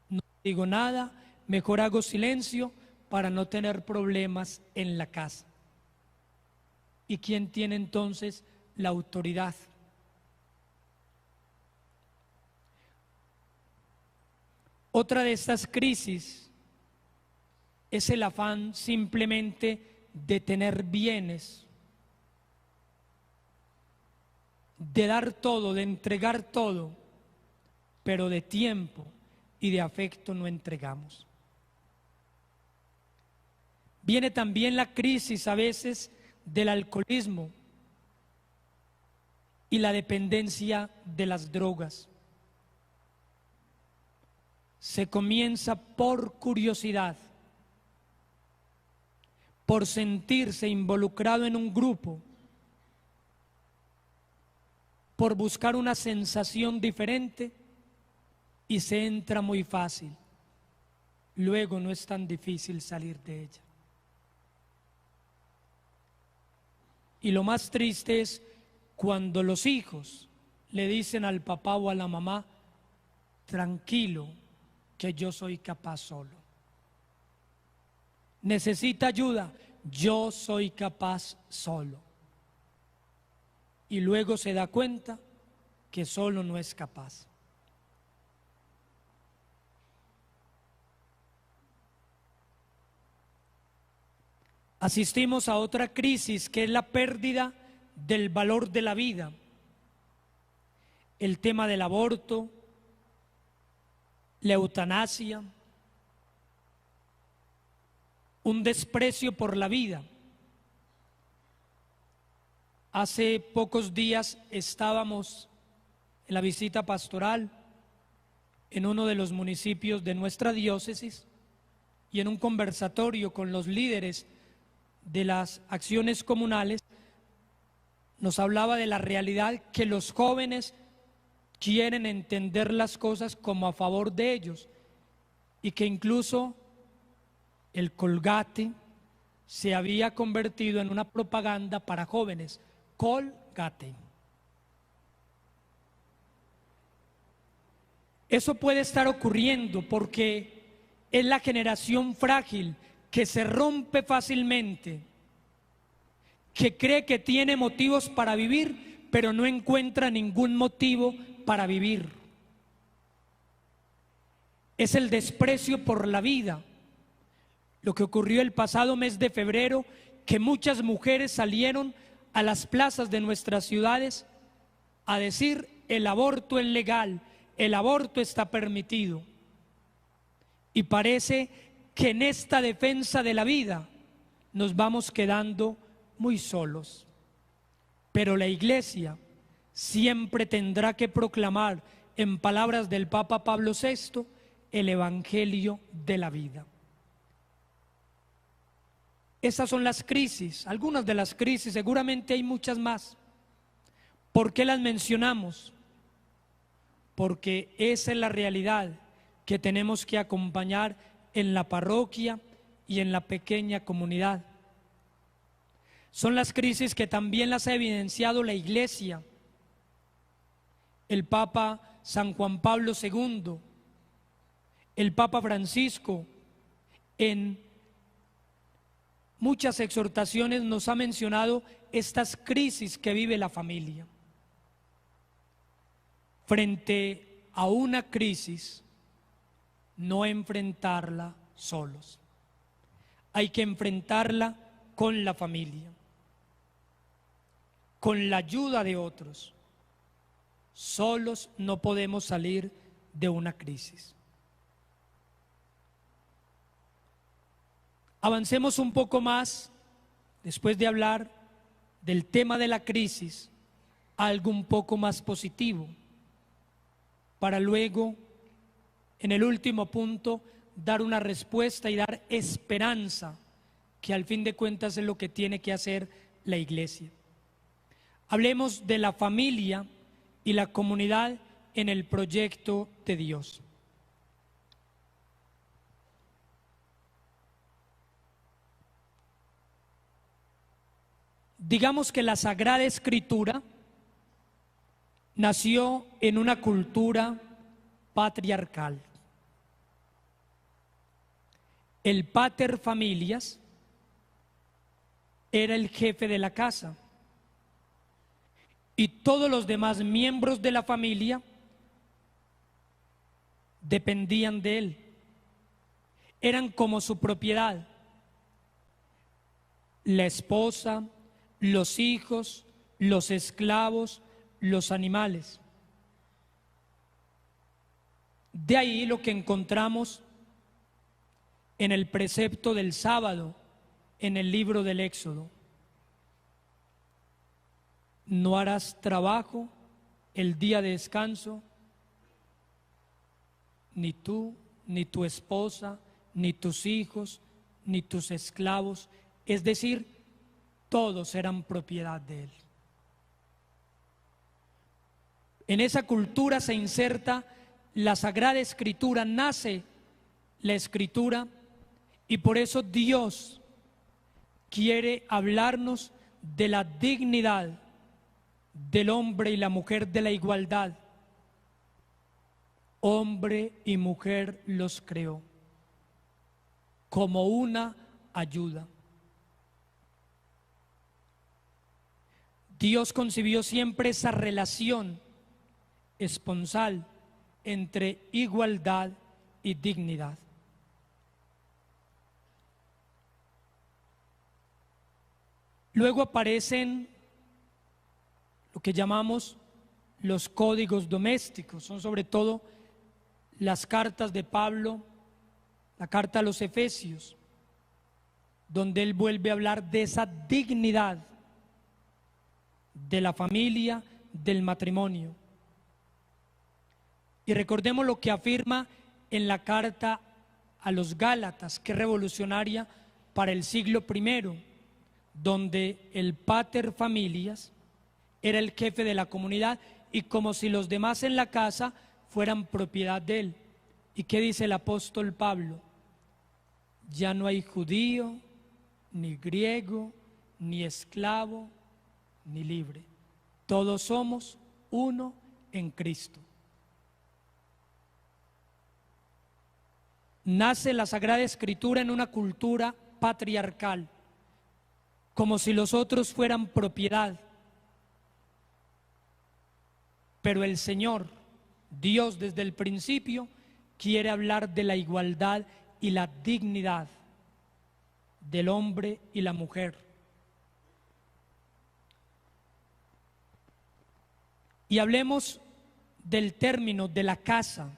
No digo nada, mejor hago silencio para no tener problemas en la casa. ¿Y quién tiene entonces la autoridad? Otra de estas crisis es el afán simplemente de tener bienes, de dar todo, de entregar todo, pero de tiempo y de afecto no entregamos. Viene también la crisis a veces del alcoholismo y la dependencia de las drogas. Se comienza por curiosidad, por sentirse involucrado en un grupo, por buscar una sensación diferente, y se entra muy fácil. Luego no es tan difícil salir de ella. Y lo más triste es cuando los hijos le dicen al papá o a la mamá: tranquilo, que yo soy capaz solo. Necesita ayuda, yo soy capaz solo. Y luego se da cuenta que solo no es capaz. Asistimos a otra crisis, que es la pérdida del valor de la vida. El tema del aborto, la eutanasia, un desprecio por la vida. Hace pocos días estábamos en la visita pastoral en uno de los municipios de nuestra diócesis, y en un conversatorio con los líderes de las acciones comunales nos hablaba de la realidad que los jóvenes quieren entender las cosas como a favor de ellos, y que incluso el Colgate se había convertido en una propaganda para jóvenes. Colgate. Eso puede estar ocurriendo porque es la generación frágil que se rompe fácilmente, que cree que tiene motivos para vivir, pero no encuentra ningún motivo para vivir. Es el desprecio por la vida. Lo que ocurrió el pasado mes de febrero, que muchas mujeres salieron a las plazas de nuestras ciudades a decir: el aborto es legal, el aborto está permitido. Y parece que en esta defensa de la vida nos vamos quedando muy solos. Pero la Iglesia siempre tendrá que proclamar, en palabras del Papa Pablo VI, el Evangelio de la vida. Esas son las crisis, algunas de las crisis, seguramente hay muchas más. ¿Por qué las mencionamos? Porque esa es la realidad que tenemos que acompañar en la parroquia y en la pequeña comunidad. Son las crisis que también las ha evidenciado la Iglesia. El Papa San Juan Pablo II, el Papa Francisco, en muchas exhortaciones nos ha mencionado estas crisis que vive la familia. Frente a una crisis, no enfrentarla solos. Hay que enfrentarla con la familia, con la ayuda de otros. Solos no podemos salir de una crisis. Avancemos un poco más, después de hablar del tema de la crisis, algo un poco más positivo, para luego, en el último punto, dar una respuesta y dar esperanza, que al fin de cuentas es lo que tiene que hacer la Iglesia. Hablemos de la familia y la comunidad en el proyecto de Dios. Digamos que la Sagrada Escritura nació en una cultura patriarcal. El pater familias era el jefe de la casa y todos los demás miembros de la familia dependían de él. Eran como su propiedad. La esposa, los hijos, los esclavos, los animales. De ahí lo que encontramos en el precepto del sábado, en el libro del Éxodo. No harás trabajo el día de descanso, ni tú, ni tu esposa, ni tus hijos, ni tus esclavos. Es decir, todos eran propiedad de él. En esa cultura se inserta la Sagrada Escritura, nace la Escritura, y por eso Dios quiere hablarnos de la dignidad del hombre y la mujer, de la igualdad. Hombre y mujer los creó como una ayuda. Dios concibió siempre esa relación esponsal entre igualdad y dignidad. Luego aparecen lo que llamamos los códigos domésticos, son sobre todo las cartas de Pablo, la carta a los Efesios, donde él vuelve a hablar de esa dignidad de la familia, del matrimonio. Y recordemos lo que afirma en la carta a los Gálatas, que es revolucionaria para el siglo I, donde el pater familias era el jefe de la comunidad y como si los demás en la casa fueran propiedad de él. ¿Y qué dice el apóstol Pablo? Ya no hay judío, ni griego, ni esclavo, ni libre. Todos somos uno en Cristo. Nace la Sagrada Escritura en una cultura patriarcal, como si los otros fueran propiedad. Pero el Señor, Dios desde el principio, quiere hablar de la igualdad y la dignidad del hombre y la mujer. Y hablemos del término de la casa,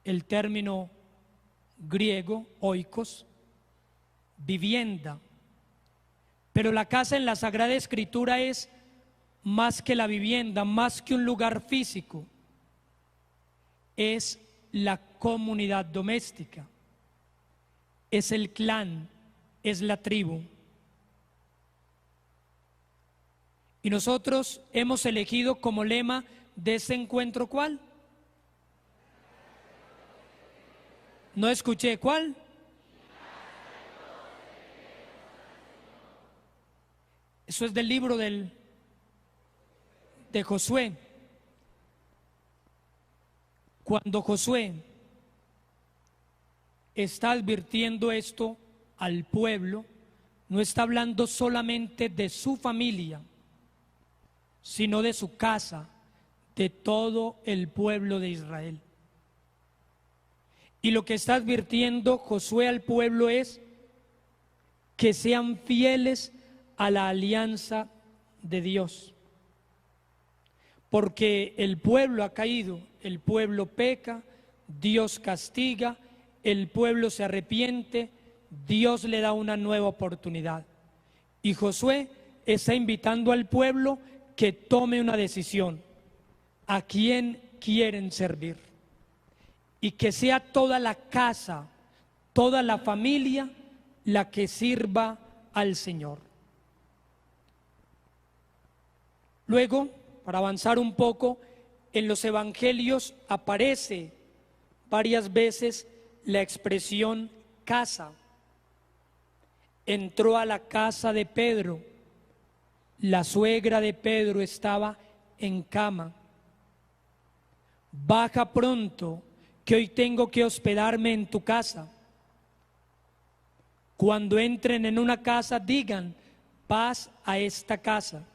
el término griego, oikos, vivienda, Pero la casa en la Sagrada Escritura es más que la vivienda, más que un lugar físico. Es la comunidad doméstica, es el clan, es la tribu. Y nosotros hemos elegido como lema de ese encuentro, ¿cuál? No escuché, ¿cuál? Eso es del libro de Josué. Cuando Josué está advirtiendo esto al pueblo, no está hablando solamente de su familia, sino de su casa, de todo el pueblo de Israel. Y lo que está advirtiendo Josué al pueblo es que sean fieles a la alianza de Dios. Porque el pueblo ha caído, el pueblo peca, Dios castiga, el pueblo se arrepiente, Dios le da una nueva oportunidad. Y Josué está invitando al pueblo que tome una decisión. ¿A quién quieren servir? Y que sea toda la casa, toda la familia la que sirva al Señor. Luego, para avanzar un poco, en los evangelios aparece varias veces la expresión casa. Entró a la casa de Pedro. La suegra de Pedro estaba en cama. Baja pronto, que hoy tengo que hospedarme en tu casa. Cuando entren en una casa, digan, paz a esta casa.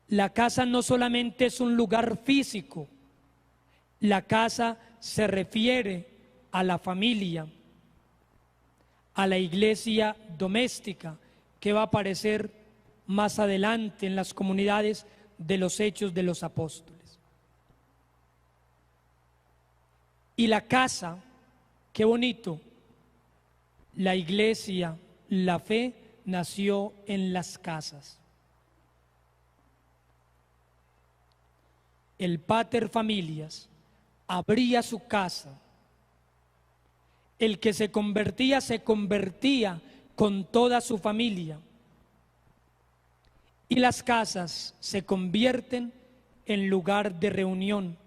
La casa no solamente es un lugar físico, la casa se refiere a la familia, a la iglesia doméstica, que va a aparecer más adelante en las comunidades de los Hechos de los Apóstoles. Y la casa, qué bonito, la iglesia, la fe nació en las casas. El pater familias abría su casa. El que se convertía con toda su familia. Y las casas se convierten en lugar de reunión.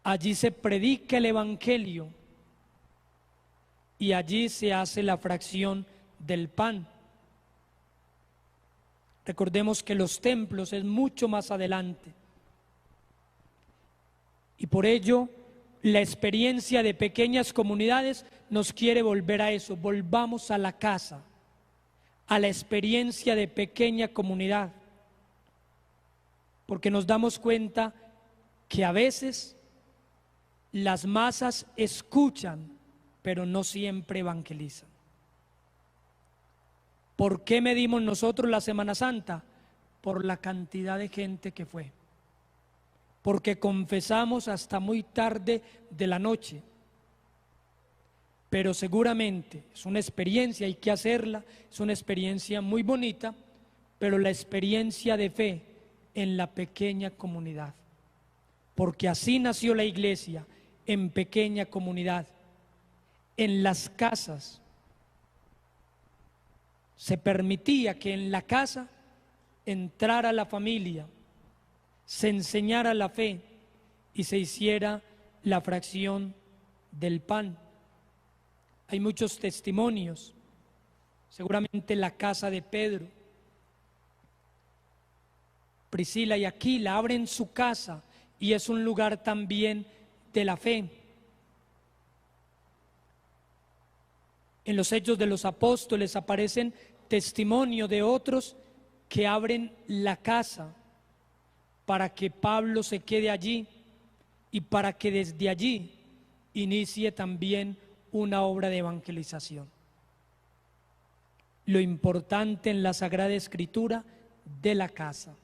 Allí se predica el evangelio y allí se hace la fracción del pan. Recordemos que los templos es mucho más adelante. Y por ello, la experiencia de pequeñas comunidades nos quiere volver a eso. Volvamos a la casa, a la experiencia de pequeña comunidad. Porque nos damos cuenta que a veces las masas escuchan, pero no siempre evangelizan. ¿Por qué medimos nosotros la Semana Santa? Por la cantidad de gente que fue. Porque confesamos hasta muy tarde de la noche. Pero seguramente es una experiencia, hay que hacerla, es una experiencia muy bonita, pero la experiencia de fe en la pequeña comunidad. Porque así nació la iglesia, en pequeña comunidad. En las casas se permitía que en la casa entrara la familia, se enseñara la fe y se hiciera la fracción del pan. Hay muchos testimonios, seguramente la casa de Pedro. Priscila y Aquila abren su casa y es un lugar también de la fe. En los Hechos de los Apóstoles aparecen testimonios de otros que abren la casa para que Pablo se quede allí y para que desde allí inicie también una obra de evangelización. Lo importante en la Sagrada Escritura de la casa.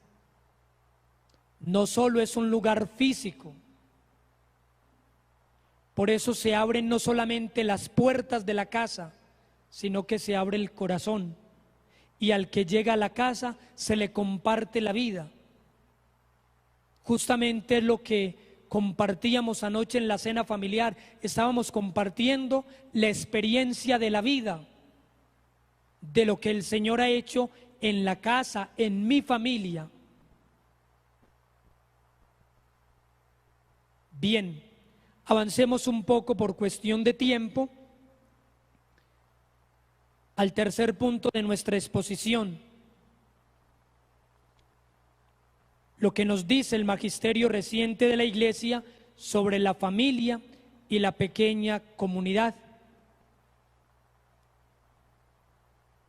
No solo es un lugar físico, por eso se abren no solamente las puertas de la casa, sino que se abre el corazón, y al que llega a la casa se le comparte la vida. Justamente es lo que compartíamos anoche en la cena familiar. Estábamos compartiendo la experiencia de la vida, de lo que el Señor ha hecho en la casa, en mi familia. Bien, avancemos un poco por cuestión de tiempo al tercer punto de nuestra exposición. Lo que nos dice el magisterio reciente de la Iglesia sobre la familia y la pequeña comunidad.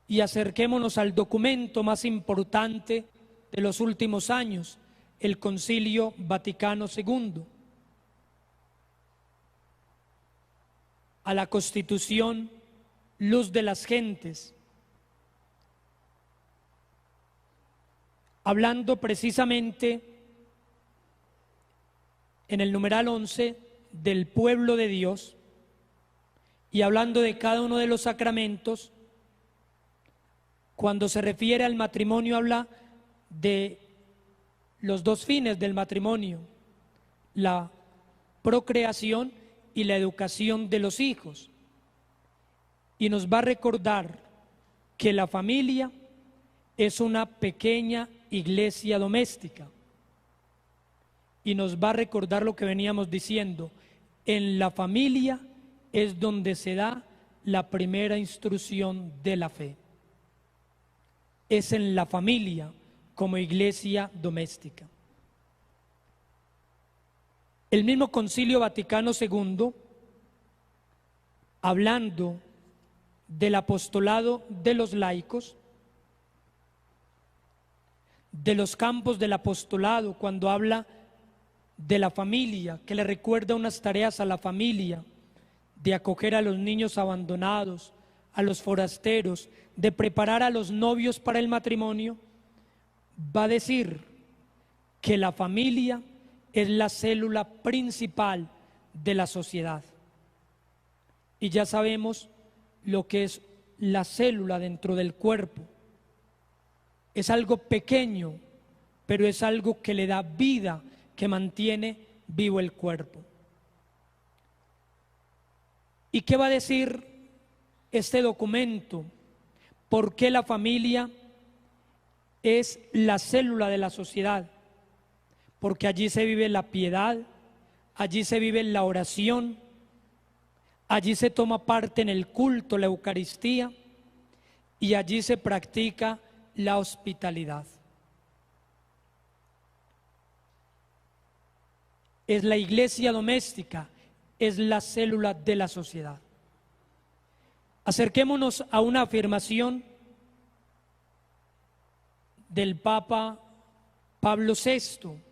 Y acerquémonos al documento más importante de los últimos años, el Concilio Vaticano II, a la Constitución Luz de las Gentes, hablando precisamente en el numeral 11 del pueblo de Dios y hablando de cada uno de los sacramentos. Cuando se refiere al matrimonio habla de los dos fines del matrimonio, la procreación y la educación de los hijos. Y nos va a recordar que la familia es una pequeña iglesia doméstica. Y nos va a recordar lo que veníamos diciendo: en la familia es donde se da la primera instrucción de la fe. Es en la familia como iglesia doméstica. El mismo Concilio Vaticano II, hablando del apostolado de los laicos, de los campos del apostolado, cuando habla de la familia, que le recuerda unas tareas a la familia, de acoger a los niños abandonados, a los forasteros, de preparar a los novios para el matrimonio, va a decir que la familia es la célula principal de la sociedad. Y ya sabemos lo que es la célula dentro del cuerpo. Es algo pequeño, pero es algo que le da vida, que mantiene vivo el cuerpo. ¿Y qué va a decir este documento? ¿Por qué la familia es la célula de la sociedad? Porque allí se vive la piedad, allí se vive la oración, allí se toma parte en el culto, la Eucaristía, y allí se practica la hospitalidad. Es la iglesia doméstica, es la célula de la sociedad. Acerquémonos a una afirmación del Papa Pablo VI,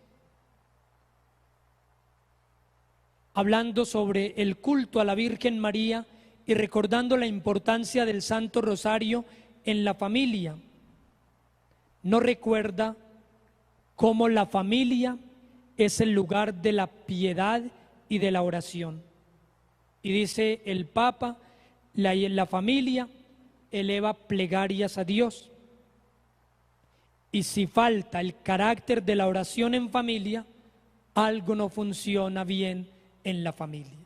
hablando sobre el culto a la Virgen María y recordando la importancia del Santo Rosario en la familia. Nos recuerda cómo la familia es el lugar de la piedad y de la oración. Y dice el Papa, la familia eleva plegarias a Dios. Y si falta el carácter de la oración en familia, algo no funciona bien en la familia.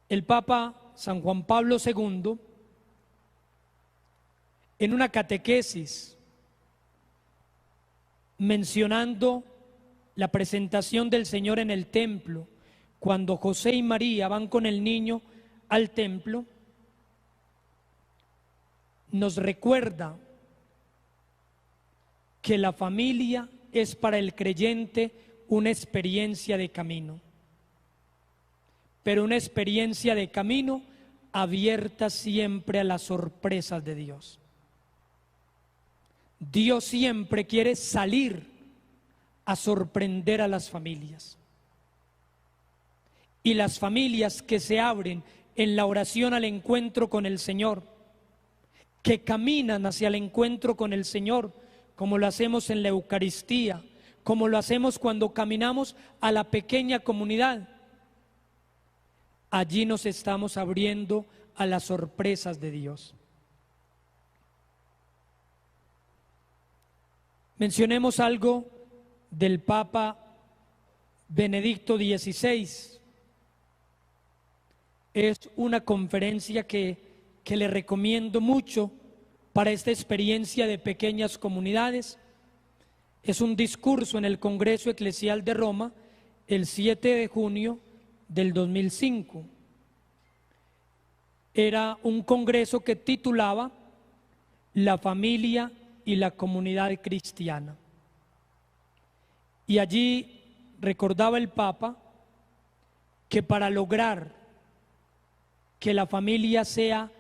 El Papa San Juan Pablo II, en una catequesis, mencionando la presentación del Señor en el templo, cuando José y María van con el niño al templo, nos recuerda que la familia es para el creyente una experiencia de camino, pero una experiencia de camino abierta siempre a las sorpresas de Dios. Dios siempre quiere salir a sorprender a las familias. Y las familias que se abren en la oración al encuentro con el Señor, que caminan hacia el encuentro con el Señor, como lo hacemos en la Eucaristía, como lo hacemos cuando caminamos a la pequeña comunidad. Allí nos estamos abriendo a las sorpresas de Dios. Mencionemos algo del Papa Benedicto XVI. Es una conferencia que le recomiendo mucho para esta experiencia de pequeñas comunidades. Es un discurso en el Congreso Eclesial de Roma el 7 de junio del 2005. Era un congreso que titulaba La familia y la comunidad cristiana. Y allí recordaba el Papa que para lograr que la familia sea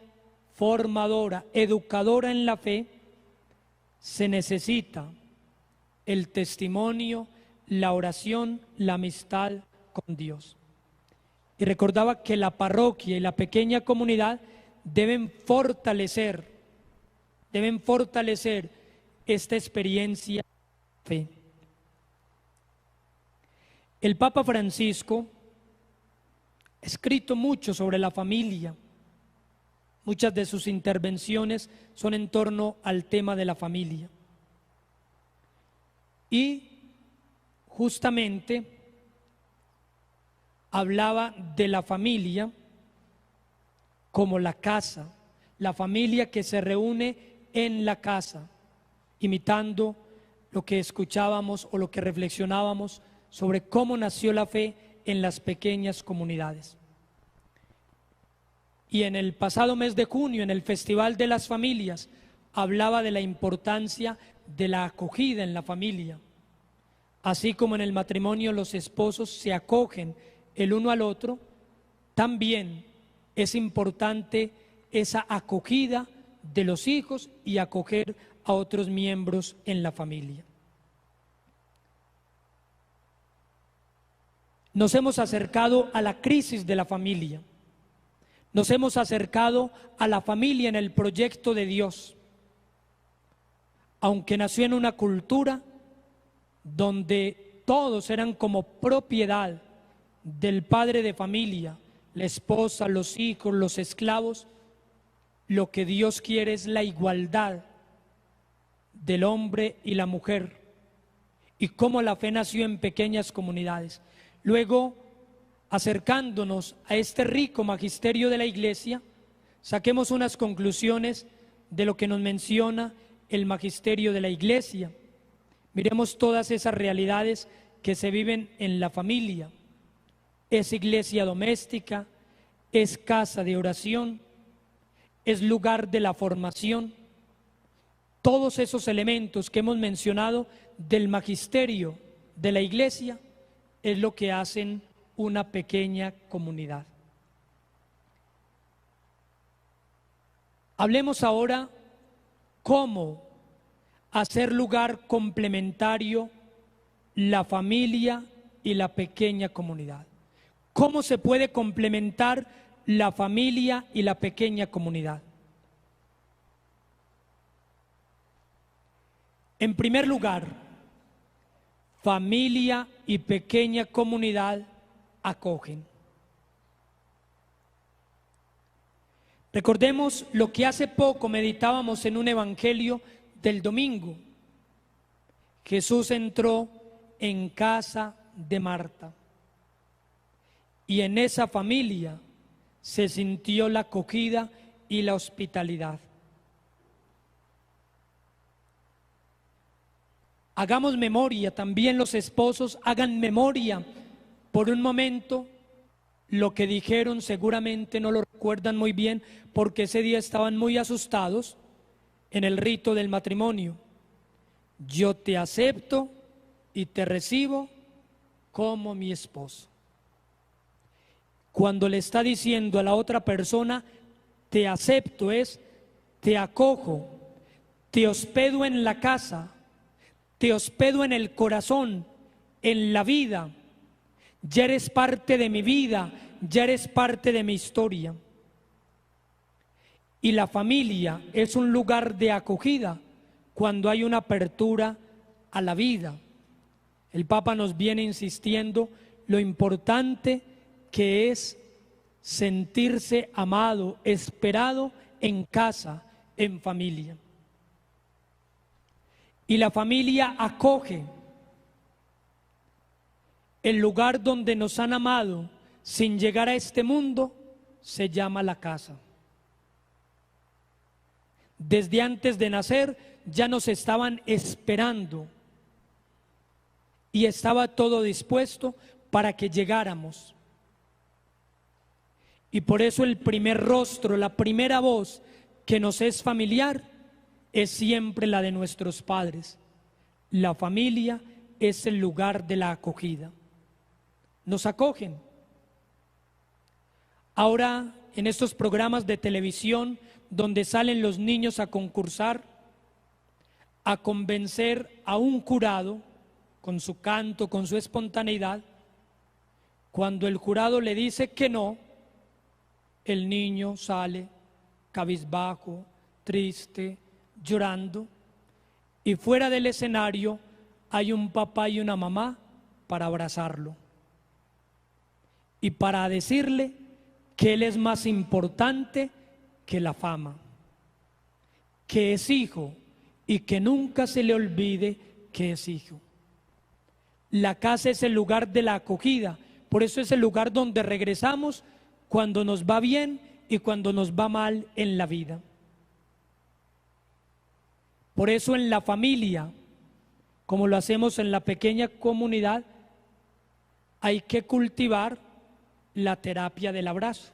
formadora, educadora en la fe, se necesita el testimonio, la oración, la amistad con Dios. Y recordaba que la parroquia y la pequeña comunidad deben fortalecer esta experiencia de fe. El Papa Francisco ha escrito mucho sobre la familia. Muchas de sus intervenciones son en torno al tema de la familia. Y justamente hablaba de la familia como la casa, la familia que se reúne en la casa, imitando lo que escuchábamos o lo que reflexionábamos sobre cómo nació la fe en las pequeñas comunidades. Y en el pasado mes de junio, en el Festival de las Familias, hablaba de la importancia de la acogida en la familia. Así como en el matrimonio los esposos se acogen el uno al otro, también es importante esa acogida de los hijos y acoger a otros miembros en la familia. Nos hemos acercado a la crisis de la familia. Nos hemos acercado a la familia en el proyecto de Dios. Aunque nació en una cultura donde todos eran como propiedad del padre de familia, la esposa, los hijos, los esclavos, lo que Dios quiere es la igualdad del hombre y la mujer, y cómo la fe nació en pequeñas comunidades. Luego, acercándonos a este rico magisterio de la Iglesia, saquemos unas conclusiones de lo que nos menciona el magisterio de la Iglesia. Miremos todas esas realidades que se viven en la familia. Es iglesia doméstica, es casa de oración, es lugar de la formación. Todos esos elementos que hemos mencionado del magisterio de la Iglesia es lo que hacen una pequeña comunidad. Hablemos ahora cómo hacer lugar complementario la familia y la pequeña comunidad. ¿Cómo se puede complementar la familia y la pequeña comunidad? En primer lugar, familia y pequeña comunidad acogen. Recordemos lo que hace poco meditábamos en un evangelio del domingo. Jesús entró en casa de Marta y en esa familia se sintió la acogida y la hospitalidad. Hagamos memoria, también los esposos hagan memoria por un momento. Lo que dijeron seguramente no lo recuerdan muy bien porque ese día estaban muy asustados en el rito del matrimonio. Yo te acepto y te recibo como mi esposo. Cuando le está diciendo a la otra persona, te acepto, es te acojo, te hospedo en la casa, te hospedo en el corazón, en la vida. Ya eres parte de mi vida, ya eres parte de mi historia. Y la familia es un lugar de acogida cuando hay una apertura a la vida. El Papa nos viene insistiendo lo importante que es sentirse amado, esperado en casa, en familia. Y la familia acoge. El lugar donde nos han amado sin llegar a este mundo se llama la casa. Desde antes de nacer ya nos estaban esperando y estaba todo dispuesto para que llegáramos. Y por eso el primer rostro, la primera voz que nos es familiar es siempre la de nuestros padres. La familia es el lugar de la acogida. Nos acogen. Ahora, en estos programas de televisión donde salen los niños a concursar, a convencer a un jurado con su canto, con su espontaneidad, cuando el jurado le dice que no, el niño sale cabizbajo, triste, llorando, y fuera del escenario hay un papá y una mamá para abrazarlo y para decirle que él es más importante que la fama, que es hijo y que nunca se le olvide que es hijo. La casa es el lugar de la acogida, por eso es el lugar donde regresamos cuando nos va bien y cuando nos va mal en la vida. Por eso en la familia, como lo hacemos en la pequeña comunidad, hay que cultivar la terapia del abrazo.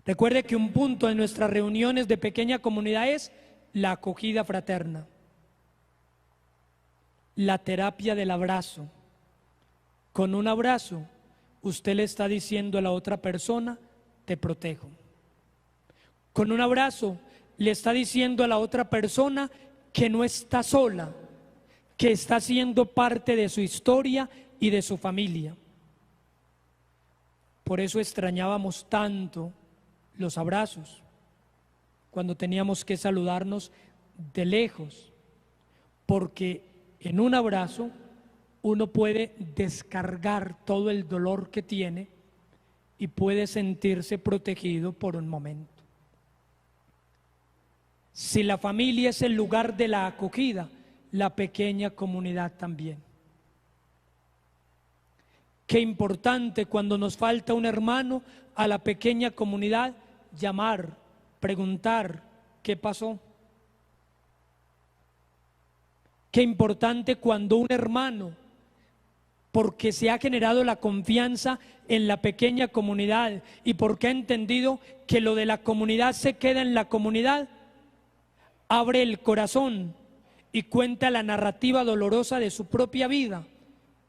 Recuerde que un punto en nuestras reuniones de pequeña comunidad es la acogida fraterna, la terapia del abrazo. Con un abrazo, usted le está diciendo a la otra persona, te protejo. Con un abrazo, le está diciendo a la otra persona que no está sola, que está siendo parte de su historia y de su familia. Por eso extrañábamos tanto los abrazos, cuando teníamos que saludarnos de lejos, porque en un abrazo uno puede descargar todo el dolor que tiene y puede sentirse protegido por un momento. Si la familia es el lugar de la acogida, la pequeña comunidad también. Qué importante cuando nos falta un hermano a la pequeña comunidad, llamar, preguntar qué pasó. Qué importante cuando un hermano, porque se ha generado la confianza en la pequeña comunidad y porque ha entendido que lo de la comunidad se queda en la comunidad, abre el corazón y cuenta la narrativa dolorosa de su propia vida,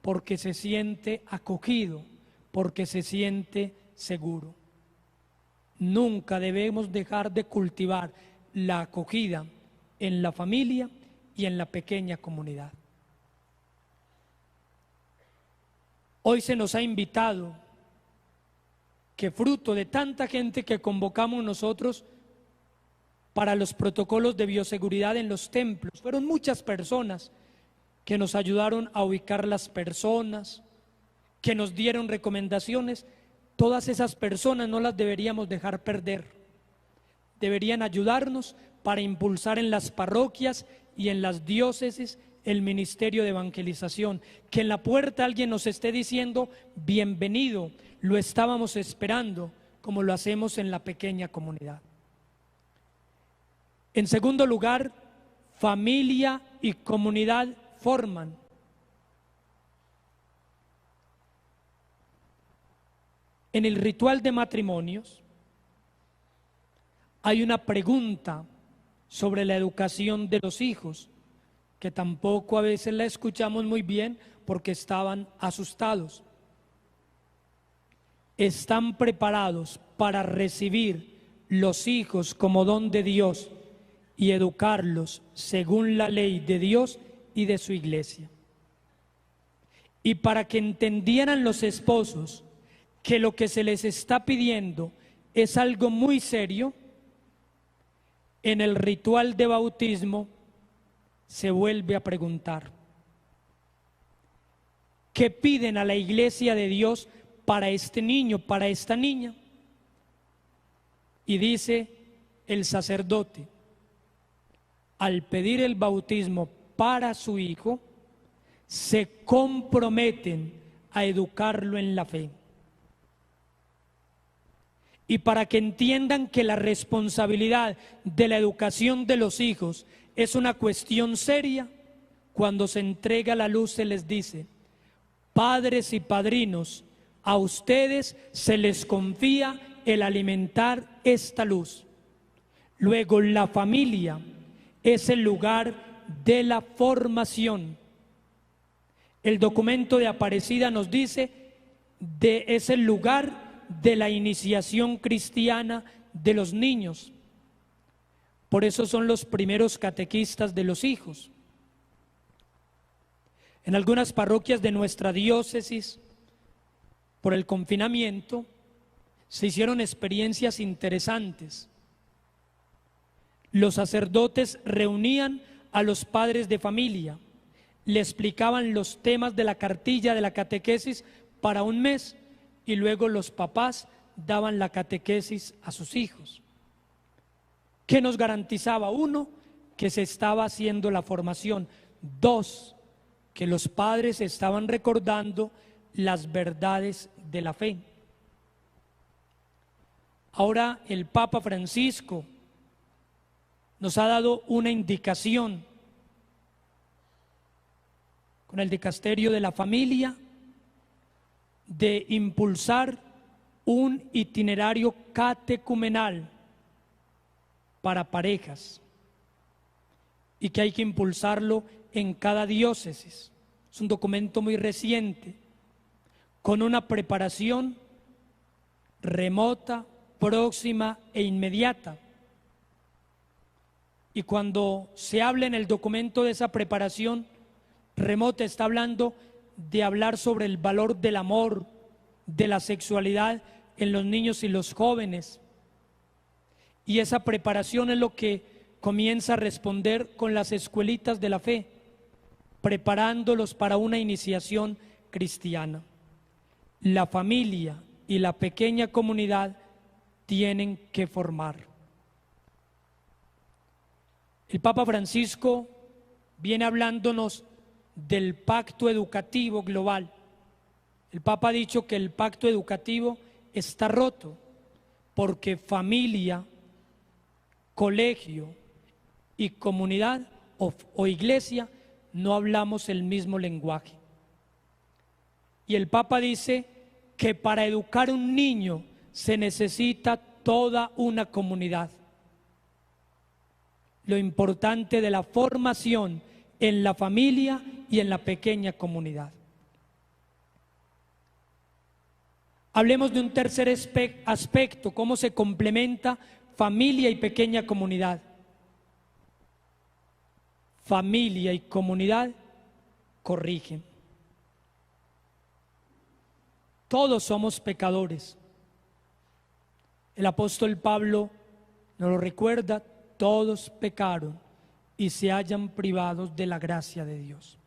porque se siente acogido, porque se siente seguro. Nunca debemos dejar de cultivar la acogida en la familia y en la pequeña comunidad. Hoy se nos ha invitado que fruto de tanta gente que convocamos nosotros para los protocolos de bioseguridad en los templos, fueron muchas personas que nos ayudaron a ubicar las personas, que nos dieron recomendaciones. Todas esas personas no las deberíamos dejar perder. Deberían ayudarnos para impulsar en las parroquias y en las diócesis el ministerio de evangelización. Que en la puerta alguien nos esté diciendo, bienvenido, lo estábamos esperando, como lo hacemos en la pequeña comunidad. En segundo lugar, familia y comunidad forman. En el ritual de matrimonios hay una pregunta sobre la educación de los hijos, que tampoco a veces la escuchamos muy bien porque estaban asustados. ¿Están preparados para recibir los hijos como don de Dios y educarlos según la ley de Dios y de su iglesia? Y para que entendieran los esposos que lo que se les está pidiendo es algo muy serio, en el ritual de bautismo se vuelve a preguntar: ¿qué piden a la iglesia de Dios para este niño, para esta niña. Y dice el sacerdote, al pedir el bautismo para su hijo, se comprometen a educarlo en la fe. Y para que entiendan que la responsabilidad de la educación de los hijos es una cuestión seria, cuando se entrega la luz se les dice: padres y padrinos, a ustedes se les confía el alimentar esta luz. Luego, la familia es el lugar de la formación. El documento de Aparecida nos dice es el lugar de la iniciación cristiana de los niños. Por eso son los primeros catequistas de los hijos. En algunas parroquias de nuestra diócesis, por el confinamiento, se hicieron experiencias interesantes. Los sacerdotes reunían a los padres de familia, le explicaban los temas de la cartilla de la catequesis para un mes y luego los papás daban la catequesis a sus hijos. ¿Qué nos garantizaba? Uno, que se estaba haciendo la formación. Dos, que los padres estaban recordando las verdades de la fe. Ahora el Papa Francisco nos ha dado una indicación con el dicasterio de la familia de impulsar un itinerario catecumenal para parejas y que hay que impulsarlo en cada diócesis. Es un documento muy reciente, con una preparación remota, próxima e inmediata. Y cuando se habla en el documento de esa preparación remota, está hablando de hablar sobre el valor del amor, de la sexualidad en los niños y los jóvenes. Y esa preparación es lo que comienza a responder con las escuelitas de la fe, preparándolos para una iniciación cristiana. La familia y la pequeña comunidad tienen que formar. El Papa Francisco viene hablándonos del pacto educativo global. El Papa ha dicho que el pacto educativo está roto porque familia, colegio y comunidad o iglesia no hablamos el mismo lenguaje. Y el Papa dice que para educar a un niño se necesita toda una comunidad. Lo importante de la formación en la familia y en la pequeña comunidad. Hablemos de un tercer aspecto, cómo se complementa familia y pequeña comunidad. Familia y comunidad corrigen. Todos somos pecadores. El apóstol Pablo nos lo recuerda: todos pecaron y se hallan privados de la gracia de Dios.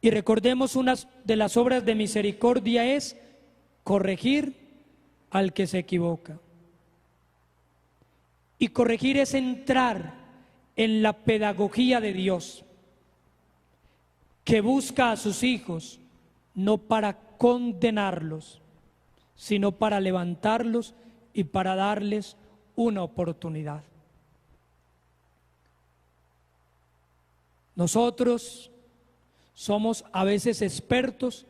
Y recordemos, una de las obras de misericordia es corregir al que se equivoca. Y corregir es entrar en la pedagogía de Dios, que busca a sus hijos no para condenarlos, sino para levantarlos y para darles una oportunidad. Nosotros somos a veces expertos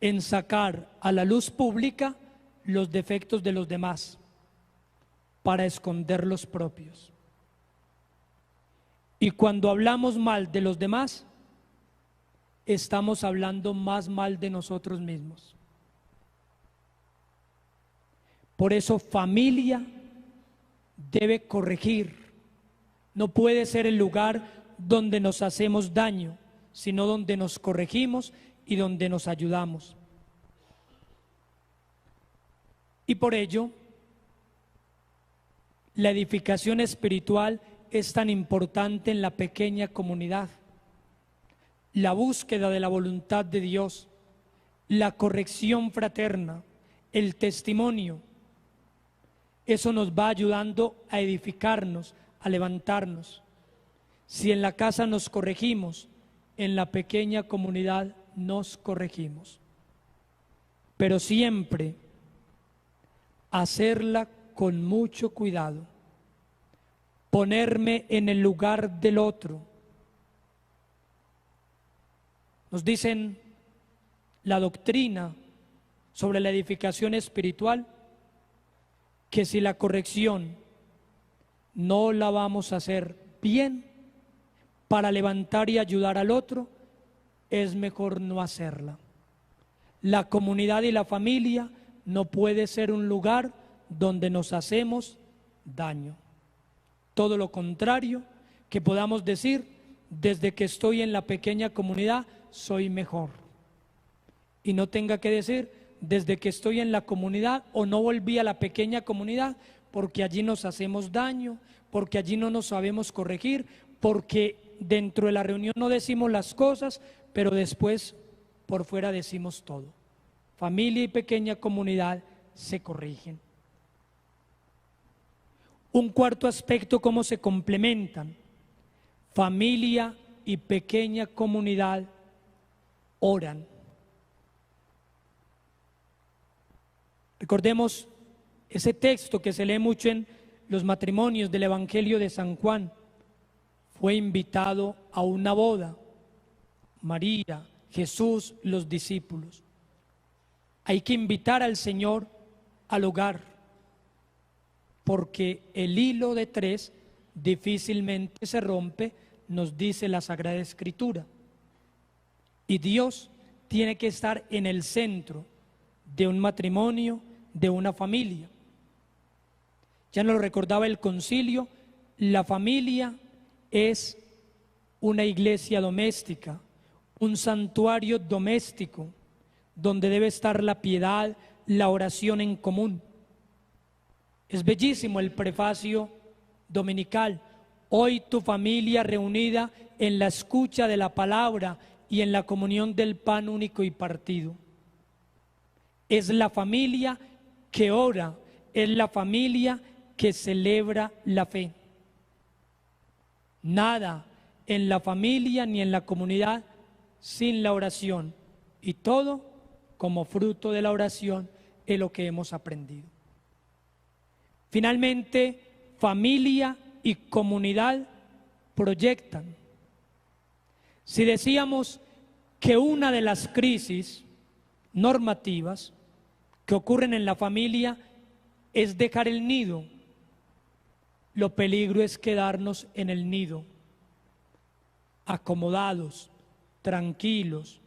en sacar a la luz pública los defectos de los demás para esconder los propios. Y cuando hablamos mal de los demás, estamos hablando más mal de nosotros mismos. Por eso familia debe corregir. No puede ser el lugar donde nos hacemos daño, sino donde nos corregimos y donde nos ayudamos. Y por ello, la edificación espiritual es tan importante en la pequeña comunidad. La búsqueda de la voluntad de Dios, la corrección fraterna, el testimonio, eso nos va ayudando a edificarnos, a levantarnos. Si en la casa nos corregimos, en la pequeña comunidad nos corregimos. Pero siempre hacerla con mucho cuidado, ponerme en el lugar del otro. Nos dicen la doctrina sobre la edificación espiritual que si la corrección no la vamos a hacer bien para levantar y ayudar al otro, es mejor no hacerla. La comunidad y la familia no puede ser un lugar donde nos hacemos daño. Todo lo contrario, que podamos decir, desde que estoy en la pequeña comunidad soy mejor. Y no tenga que decir, desde que estoy en la comunidad o no volví a la pequeña comunidad porque allí nos hacemos daño, porque allí no nos sabemos corregir, porque dentro de la reunión no decimos las cosas, pero después por fuera decimos todo. Familia y pequeña comunidad se corrigen. Un cuarto aspecto, cómo se complementan. Familia y pequeña comunidad oran. Recordemos ese texto que se lee mucho en los matrimonios del Evangelio de San Juan. Fue invitado a una boda, María, Jesús, los discípulos. Hay que invitar al Señor al hogar, porque el hilo de tres difícilmente se rompe, nos dice la Sagrada Escritura. Y Dios tiene que estar en el centro de un matrimonio, de una familia. Ya nos lo recordaba el concilio, la familia es una iglesia doméstica, un santuario doméstico, donde debe estar la piedad, la oración en común. Es bellísimo el prefacio dominical. Hoy tu familia reunida en la escucha de la palabra y en la comunión del pan único y partido. Es la familia que ora, es la familia que celebra la fe. Nada en la familia ni en la comunidad sin la oración, y todo como fruto de la oración es lo que hemos aprendido. Finalmente, familia y comunidad proyectan. Si decíamos que una de las crisis normativas que ocurren en la familia es dejar el nido, lo peligro es quedarnos en el nido, acomodados, tranquilos,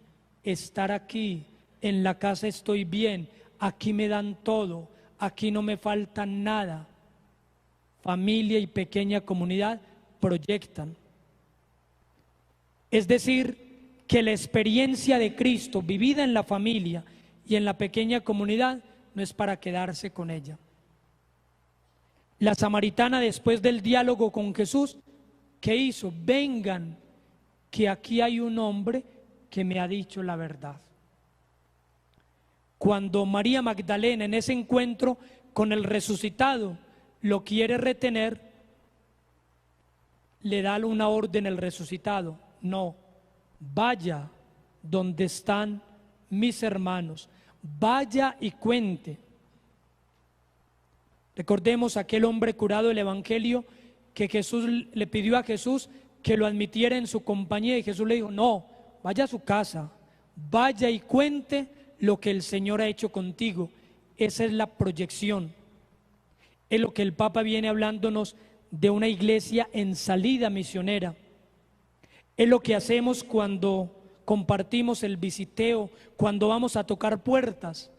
estar aquí, en la casa estoy bien, aquí me dan todo, aquí no me falta nada. Familia y pequeña comunidad proyectan. Es decir, que la experiencia de Cristo vivida en la familia y en la pequeña comunidad no es para quedarse con ella. La samaritana, después del diálogo con Jesús, ¿qué hizo? Vengan, que aquí hay un hombre que me ha dicho la verdad. Cuando María Magdalena en ese encuentro con el resucitado lo quiere retener, le da una orden el resucitado: no, vaya donde están mis hermanos, vaya y cuente. Recordemos aquel hombre curado del Evangelio que Jesús le pidió a Jesús que lo admitiera en su compañía, y Jesús le dijo: no, vaya a su casa, vaya y cuente lo que el Señor ha hecho contigo. Esa es la proyección. Es lo que el Papa viene hablándonos de una iglesia en salida misionera. Es lo que hacemos cuando compartimos el visiteo, cuando vamos a tocar puertas.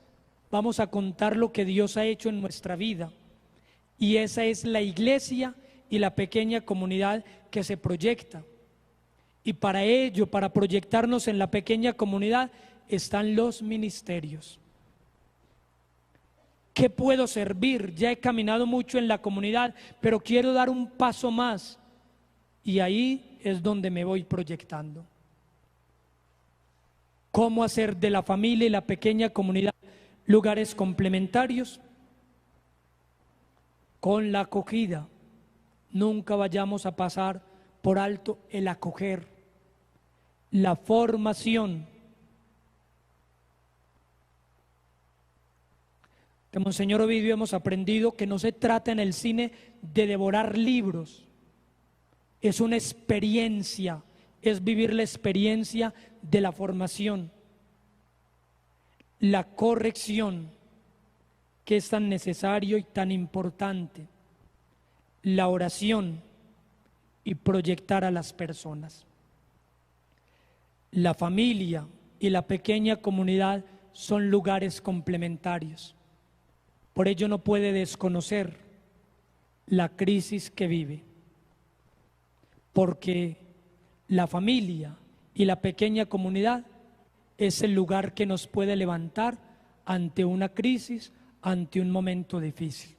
Vamos a contar lo que Dios ha hecho en nuestra vida. Y esa es la iglesia y la pequeña comunidad que se proyecta. Y para ello, para proyectarnos en la pequeña comunidad, están los ministerios. ¿Qué puedo servir? Ya he caminado mucho en la comunidad, pero quiero dar un paso más. Y ahí es donde me voy proyectando. cómo hacer de la familia y la pequeña comunidad lugares complementarios con la acogida. Nunca vayamos a pasar por alto el acoger, la formación. De Monseñor Ovidio hemos aprendido que no se trata en el cine de devorar libros, es una experiencia, es vivir la experiencia de la formación, la corrección, que es tan necesario y tan importante, la oración y proyectar a las personas. La familia y la pequeña comunidad son lugares complementarios. Por ello no puede desconocer la crisis que vive, porque la familia y la pequeña comunidad es el lugar que nos puede levantar ante una crisis, ante un momento difícil.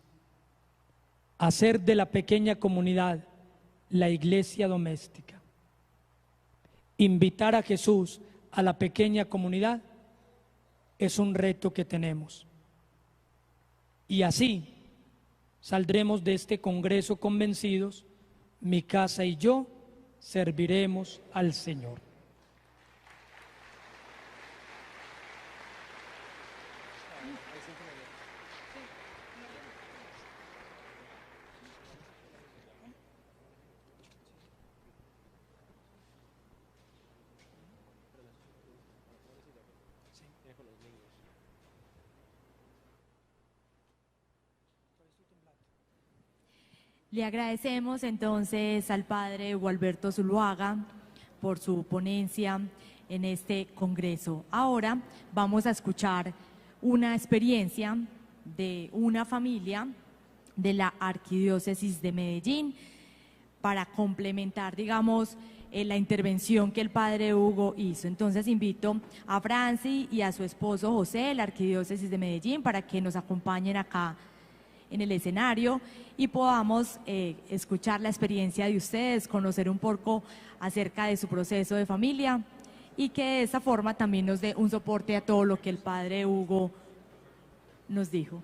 Hacer de la pequeña comunidad la iglesia doméstica, invitar a Jesús a la pequeña comunidad es un reto que tenemos. Y así saldremos de este congreso convencidos: mi casa y yo serviremos al Señor. Le agradecemos entonces al padre Hugo Alberto Zuluaga por su ponencia en este congreso. Ahora vamos a escuchar una experiencia de una familia de la Arquidiócesis de Medellín para complementar, digamos, la intervención que el padre Hugo hizo. Entonces invito a Franci y a su esposo José de la Arquidiócesis de Medellín para que nos acompañen acá en el escenario y podamos escuchar la experiencia de ustedes, conocer un poco acerca de su proceso de familia y que de esa forma también nos dé un soporte a todo lo que el padre Hugo nos dijo.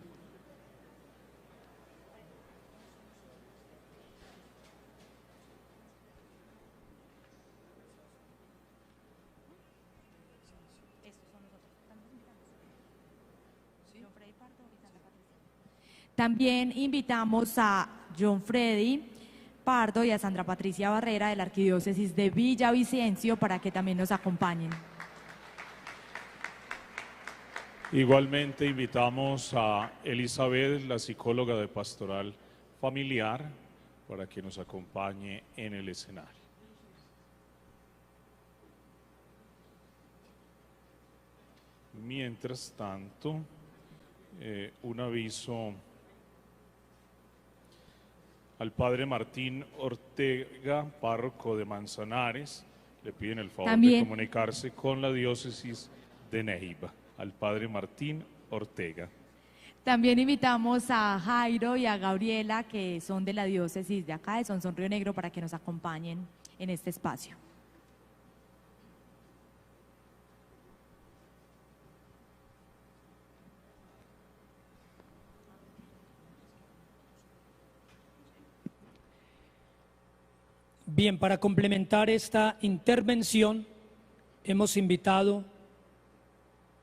También invitamos a John Freddy Pardo y a Sandra Patricia Barrera de la Arquidiócesis de Villavicencio para que también nos acompañen. Igualmente invitamos a Elizabeth, la psicóloga de Pastoral Familiar, para que nos acompañe en el escenario. Mientras tanto, un aviso al padre Martín Ortega, párroco de Manzanares. Le piden el favor de comunicarse con la diócesis de Neiva, al padre Martín Ortega. También invitamos a Jairo y a Gabriela, que son de la diócesis de acá, de Sonsón Río Negro, para que nos acompañen en este espacio. Bien, para complementar esta intervención, hemos invitado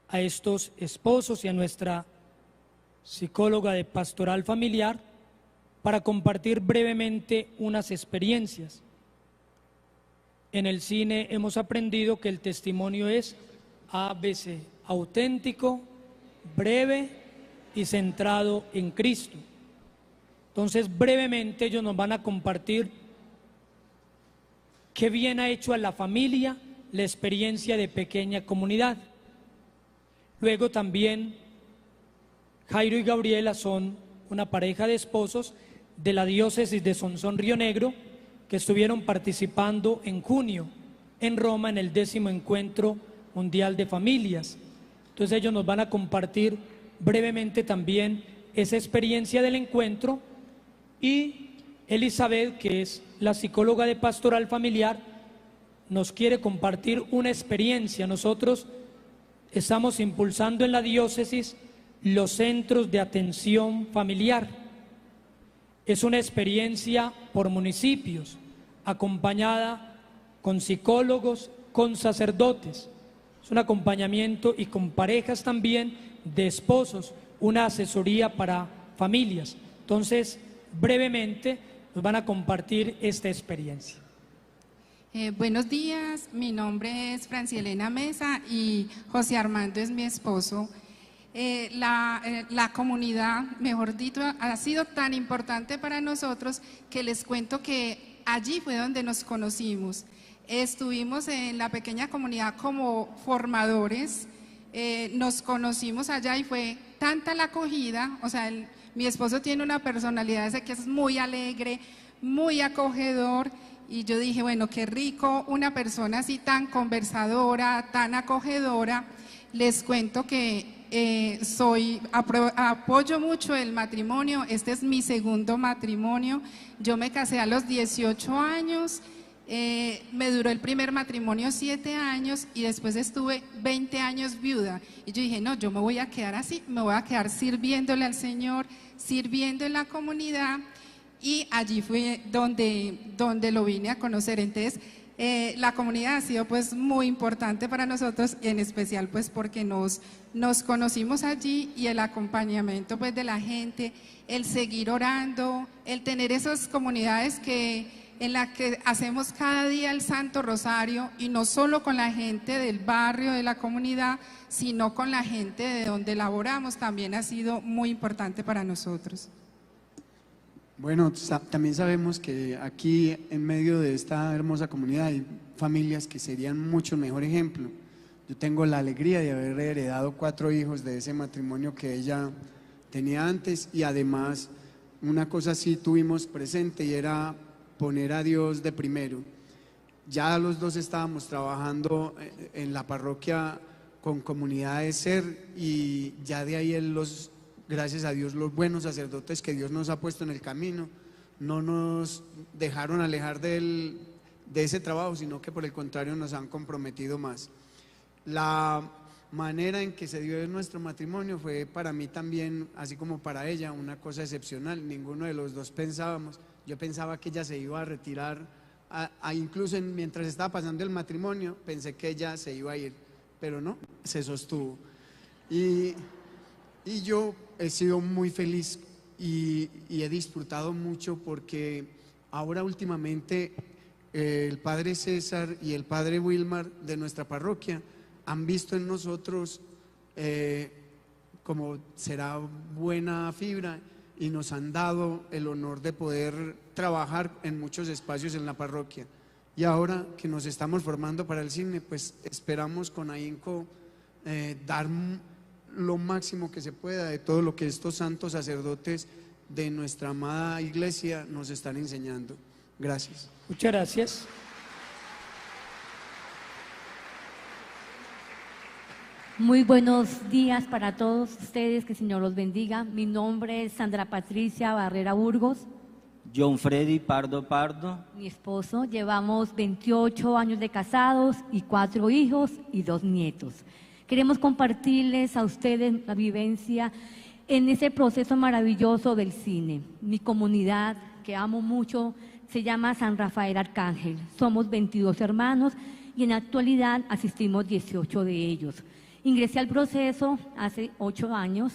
a estos esposos y a nuestra psicóloga de Pastoral Familiar para compartir brevemente unas experiencias. En el cine hemos aprendido que el testimonio es ABC, auténtico, breve y centrado en Cristo. Entonces, brevemente ellos nos van a compartir qué bien ha hecho a la familia la experiencia de pequeña comunidad. Luego también Jairo y Gabriela son una pareja de esposos de la diócesis de Sonsón Río Negro que estuvieron participando en junio en Roma en el 10º Encuentro Mundial de Familias. Entonces ellos nos van a compartir brevemente también esa experiencia del encuentro, y Elizabeth, que es la psicóloga de Pastoral Familiar, nos quiere compartir una experiencia. Nosotros estamos impulsando en la diócesis los centros de atención familiar. Es una experiencia por municipios, acompañada con psicólogos, con sacerdotes. Es un acompañamiento y con parejas también de esposos, una asesoría para familias. Entonces, brevemente nos van a compartir esta experiencia. Buenos días, mi nombre es Francielena Mesa y José Armando es mi esposo. La comunidad, mejor dicho, ha sido tan importante para nosotros que les cuento que allí fue donde nos conocimos. Estuvimos en la pequeña comunidad como formadores, nos conocimos allá y fue tanta la acogida, o sea, mi esposo tiene una personalidad ese que es muy alegre, muy acogedor. Y yo dije, bueno, qué rico una persona así tan conversadora, tan acogedora. Les cuento que apoyo mucho el matrimonio. Este es mi segundo matrimonio. Yo me casé a los 18 años, me duró el primer matrimonio 7 años y después estuve 20 años viuda. Y yo dije, no, yo me voy a quedar así, me voy a quedar sirviéndole al Señor, sirviendo en la comunidad. Y allí fue donde lo vine a conocer. Entonces, la comunidad ha sido pues muy importante para nosotros, en especial pues porque nos conocimos allí y el acompañamiento pues de la gente, el seguir orando, el tener esas comunidades en las que hacemos cada día el Santo Rosario, y no solo con la gente del barrio, de la comunidad, sino con la gente de donde laboramos, también ha sido muy importante para nosotros. Bueno, también sabemos que aquí en medio de esta hermosa comunidad hay familias que serían mucho mejor ejemplo. Yo tengo la alegría de haber heredado 4 hijos de ese matrimonio que ella tenía antes, y además una cosa sí tuvimos presente y era poner a Dios de primero. Ya los dos estábamos trabajando en la parroquia con comunidades SER, y ya de ahí gracias a Dios, los buenos sacerdotes que Dios nos ha puesto en el camino no nos dejaron alejar de ese trabajo, sino que por el contrario nos han comprometido más. La manera en que se dio nuestro matrimonio fue para mí también, así como para ella, una cosa excepcional. Ninguno de los dos pensábamos. Yo pensaba que ella se iba a retirar, incluso mientras estaba pasando el matrimonio, pensé que ella se iba a ir, pero no, se sostuvo. Y yo he sido muy feliz y he disfrutado mucho, porque ahora últimamente el padre César y el padre Wilmar de nuestra parroquia han visto en nosotros como será buena fibra, y nos han dado el honor de poder trabajar en muchos espacios en la parroquia. Y ahora que nos estamos formando para el cine, pues esperamos con ahínco dar lo máximo que se pueda de todo lo que estos santos sacerdotes de nuestra amada iglesia nos están enseñando. Gracias. Muchas gracias. Muy buenos días para todos ustedes, que el Señor los bendiga. Mi nombre es Sandra Patricia Barrera Burgos. John Freddy Pardo Pardo. Mi esposo, llevamos 28 años de casados y 4 hijos y 2 nietos. Queremos compartirles a ustedes la vivencia en ese proceso maravilloso del cine. Mi comunidad, que amo mucho, se llama San Rafael Arcángel. Somos 22 hermanos y en la actualidad asistimos 18 de ellos. Ingresé al proceso hace 8 años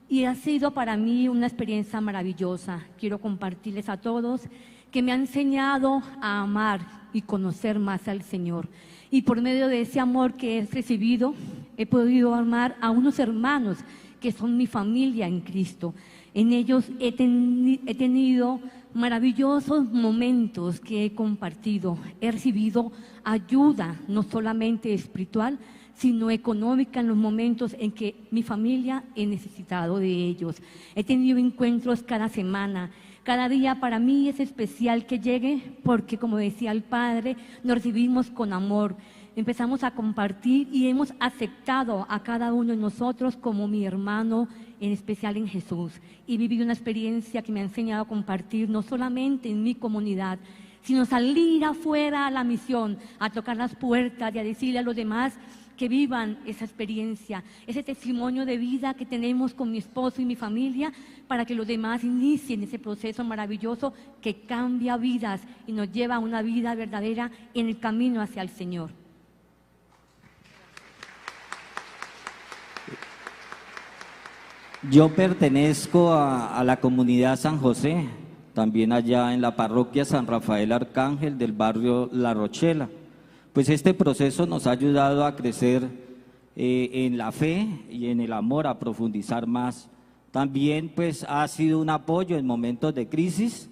y ha sido para mí una experiencia maravillosa. Quiero compartirles a todos que me ha enseñado a amar y conocer más al Señor. Y por medio de ese amor que he recibido, he podido amar a unos hermanos que son mi familia en Cristo. En ellos he tenido maravillosos momentos que he compartido. He recibido ayuda, no solamente espiritual, sino económica, en los momentos en que mi familia he necesitado de ellos. He tenido encuentros cada semana. Cada día para mí es especial que llegue, porque como decía el Padre, nos recibimos con amor. Empezamos a compartir y hemos aceptado a cada uno de nosotros como mi hermano, en especial en Jesús. Y viví una experiencia que me ha enseñado a compartir no solamente en mi comunidad, sino salir afuera a la misión, a tocar las puertas y a decirle a los demás que vivan esa experiencia, ese testimonio de vida que tenemos con mi esposo y mi familia, para que los demás inicien ese proceso maravilloso que cambia vidas y nos lleva a una vida verdadera en el camino hacia el Señor. Yo pertenezco a la comunidad San José, también allá en la parroquia San Rafael Arcángel del barrio La Rochela. Pues este proceso nos ha ayudado a crecer en la fe y en el amor, a profundizar más. También pues ha sido un apoyo en momentos de crisis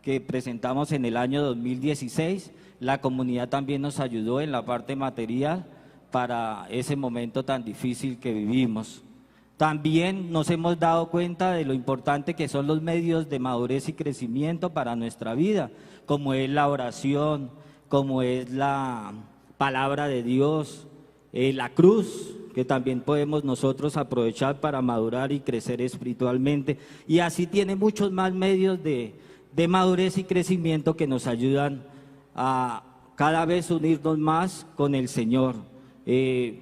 que presentamos en el año 2016. La comunidad también nos ayudó en la parte material para ese momento tan difícil que vivimos. También nos hemos dado cuenta de lo importante que son los medios de madurez y crecimiento para nuestra vida, como es la oración, como es la palabra de Dios, la cruz, que también podemos nosotros aprovechar para madurar y crecer espiritualmente. Y así tiene muchos más medios de madurez y crecimiento que nos ayudan a cada vez unirnos más con el Señor.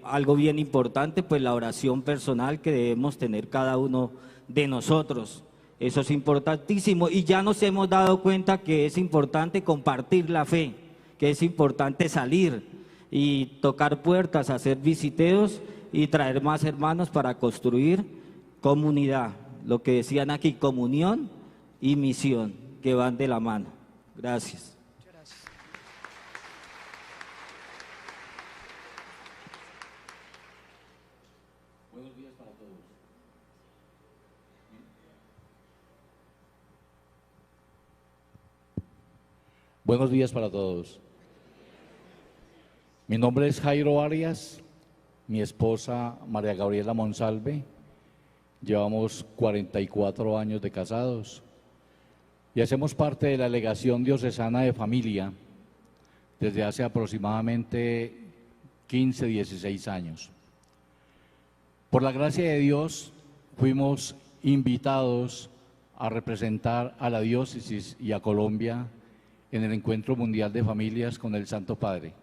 Algo bien importante, pues la oración personal que debemos tener cada uno de nosotros. Eso es importantísimo, y ya nos hemos dado cuenta que es importante compartir la fe, que es importante salir y tocar puertas, hacer visiteos y traer más hermanos para construir comunidad. Lo que decían aquí, comunión y misión, que van de la mano. Gracias. Buenos días para todos. Mi nombre es Jairo Arias, mi esposa María Gabriela Monsalve. Llevamos 44 años de casados y hacemos parte de la Delegación Diocesana de Familia desde hace aproximadamente 15, 16 años. Por la gracia de Dios fuimos invitados a representar a la diócesis y a Colombia en el Encuentro Mundial de Familias con el Santo Padre.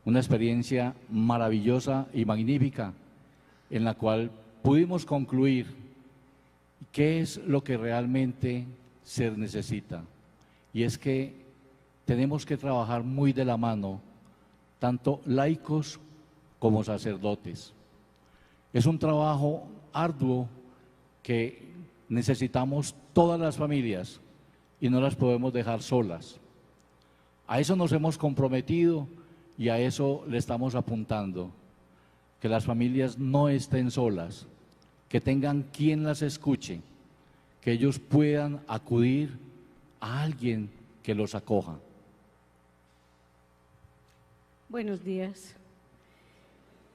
Una experiencia maravillosa y magnífica en la cual pudimos concluir qué es lo que realmente se necesita. Y es que tenemos que trabajar muy de la mano, tanto laicos como sacerdotes. Es un trabajo arduo que necesitamos todas las familias y no las podemos dejar solas. A eso nos hemos comprometido y a eso le estamos apuntando, que las familias no estén solas, que tengan quien las escuche, que ellos puedan acudir a alguien que los acoja. Buenos días.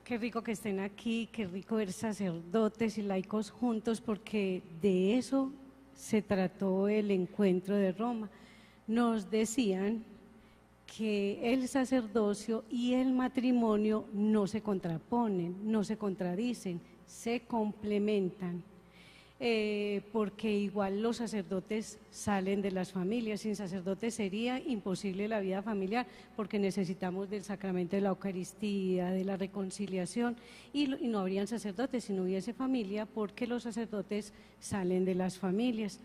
Qué rico que estén aquí, qué rico ver sacerdotes y laicos juntos, porque de eso se trató el encuentro de Roma. Nos decían que el sacerdocio y el matrimonio no se contraponen, no se contradicen, se complementan, porque igual los sacerdotes salen de las familias. Sin sacerdotes sería imposible la vida familiar, porque necesitamos del sacramento de la Eucaristía, de la reconciliación, y no habrían sacerdotes si no hubiese familia, porque los sacerdotes salen de las familias.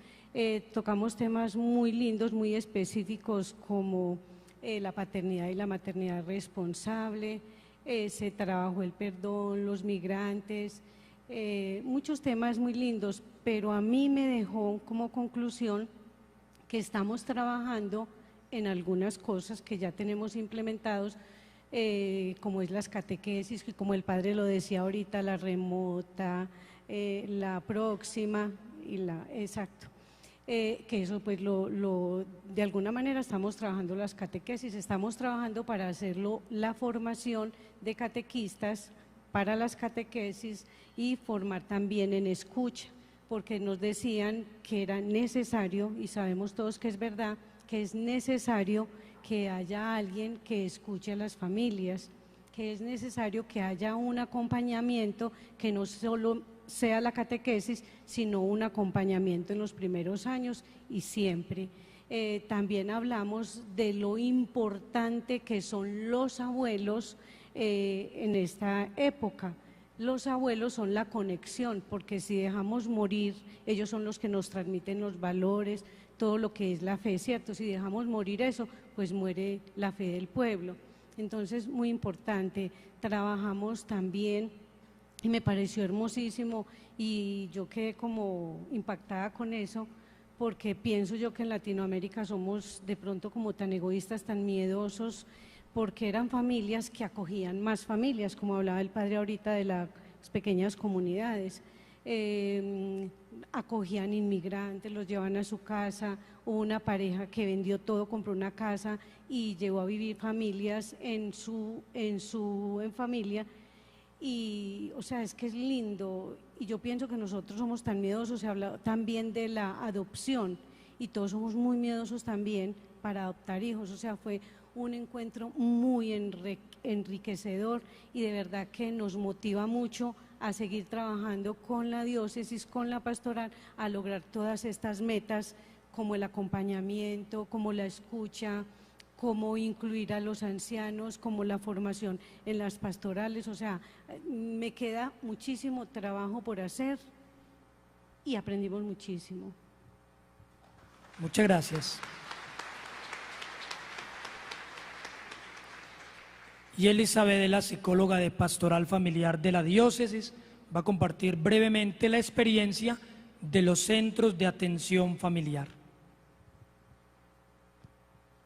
Tocamos temas muy lindos, muy específicos, como la paternidad y la maternidad responsable, se trabajó el perdón, los migrantes, muchos temas muy lindos, pero a mí me dejó como conclusión que estamos trabajando en algunas cosas que ya tenemos implementados, como es las catequesis, que como el padre lo decía ahorita, la remota, la próxima y la exacto. Que eso pues de alguna manera estamos trabajando las catequesis, estamos trabajando para hacerlo la formación de catequistas para las catequesis y formar también en escucha, porque nos decían que era necesario, y sabemos todos que es verdad, que es necesario que haya alguien que escuche a las familias, que es necesario que haya un acompañamiento, que no solo sea la catequesis, sino un acompañamiento en los primeros años y siempre. También hablamos de lo importante que son los abuelos en esta época. Los abuelos son la conexión, porque si dejamos morir, ellos son los que nos transmiten los valores, todo lo que es la fe, ¿cierto? Si dejamos morir eso, pues muere la fe del pueblo. Entonces, muy importante, trabajamos también, y me pareció hermosísimo, y yo quedé como impactada con eso, porque pienso yo que en Latinoamérica somos de pronto como tan egoístas, tan miedosos, porque eran familias que acogían más familias, como hablaba el padre ahorita de las pequeñas comunidades. Acogían inmigrantes, los llevan a su casa. Hubo una pareja que vendió todo, compró una casa y llevó a vivir familias en familia. Y, o sea, es que es lindo. Y yo pienso que nosotros somos tan miedosos, se habla también de la adopción, y todos somos muy miedosos también para adoptar hijos. O sea, fue un encuentro muy enriquecedor y de verdad que nos motiva mucho a seguir trabajando con la diócesis, con la pastoral, a lograr todas estas metas, como el acompañamiento, como la escucha, como incluir a los ancianos, como la formación en las pastorales. O sea, me queda muchísimo trabajo por hacer y aprendimos muchísimo. Muchas gracias. Y Elizabeth, la psicóloga de Pastoral Familiar de la Diócesis, va a compartir brevemente la experiencia de los centros de atención familiar.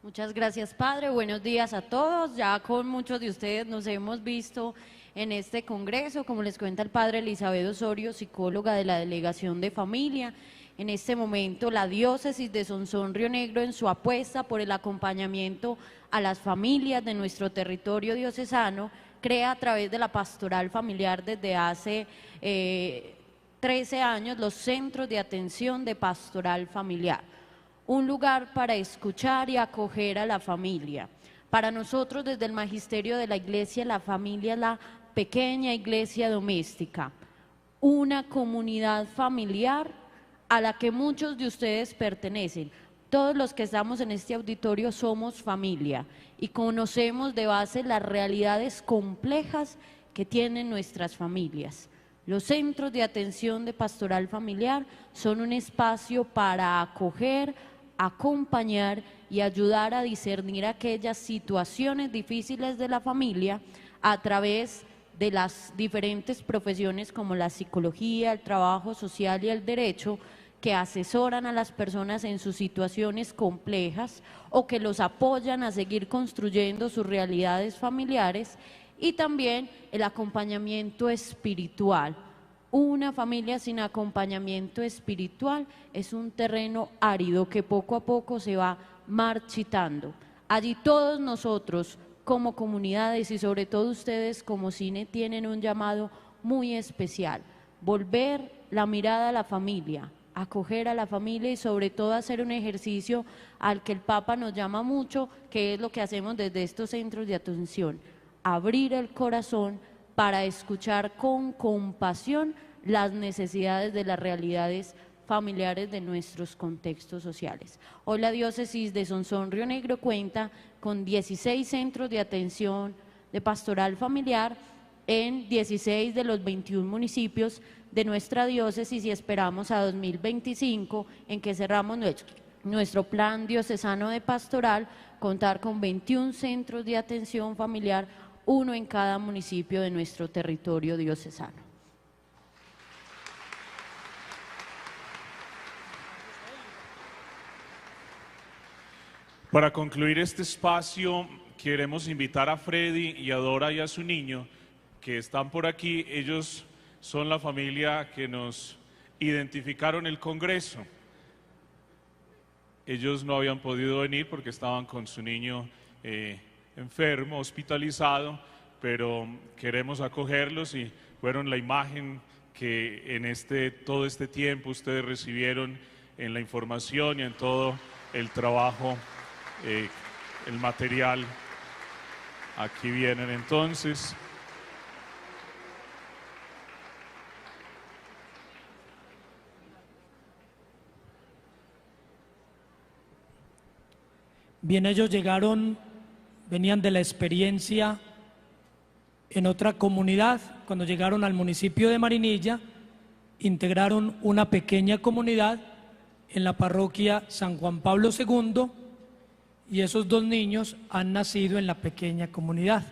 Muchas gracias, Padre. Buenos días a todos. Ya con muchos de ustedes nos hemos visto en este congreso, como les cuenta el Padre Elizabeth Osorio, psicóloga de la Delegación de Familia. En este momento, la Diócesis de Sonsón Río Negro, en su apuesta por el acompañamiento a las familias de nuestro territorio diocesano, crea a través de la Pastoral Familiar desde hace 13 años los Centros de Atención de Pastoral Familiar. Un lugar para escuchar y acoger a la familia. Para nosotros, desde el Magisterio de la Iglesia, la familia es la pequeña iglesia doméstica, una comunidad familiar a la que muchos de ustedes pertenecen. Todos los que estamos en este auditorio somos familia y conocemos de base las realidades complejas que tienen nuestras familias. Los centros de atención de pastoral familiar son un espacio para acoger, acompañar y ayudar a discernir aquellas situaciones difíciles de la familia a través de las diferentes profesiones como la psicología, el trabajo social y el derecho, que asesoran a las personas en sus situaciones complejas o que los apoyan a seguir construyendo sus realidades familiares, y también el acompañamiento espiritual. Una familia sin acompañamiento espiritual es un terreno árido que poco a poco se va marchitando. Allí todos nosotros como comunidades y sobre todo ustedes como cine tienen un llamado muy especial: volver la mirada a la familia, acoger a la familia y sobre todo hacer un ejercicio al que el Papa nos llama mucho, que es lo que hacemos desde estos centros de atención: abrir el corazón para escuchar con compasión las necesidades de las realidades familiares de nuestros contextos sociales. Hoy la Diócesis de Sonsón Río Negro cuenta con 16 centros de atención de pastoral familiar en 16 de los 21 municipios de nuestra diócesis, y esperamos a 2025, en que cerramos nuestro plan diocesano de pastoral, contar con 21 centros de atención familiar, uno en cada municipio de nuestro territorio diocesano. Para concluir este espacio, queremos invitar a Freddy y a Dora y a su niño, que están por aquí. Ellos son la familia que nos identificaron el Congreso. Ellos no habían podido venir porque estaban con su niño enfermo, hospitalizado, pero queremos acogerlos y fueron la imagen que en todo este tiempo ustedes recibieron en la información y en todo el trabajo, el material. Aquí vienen entonces. Bien, ellos venían de la experiencia En otra comunidad, cuando llegaron al municipio de Marinilla, integraron una pequeña comunidad en la parroquia San Juan Pablo II, y esos 2 niños han nacido en la pequeña comunidad.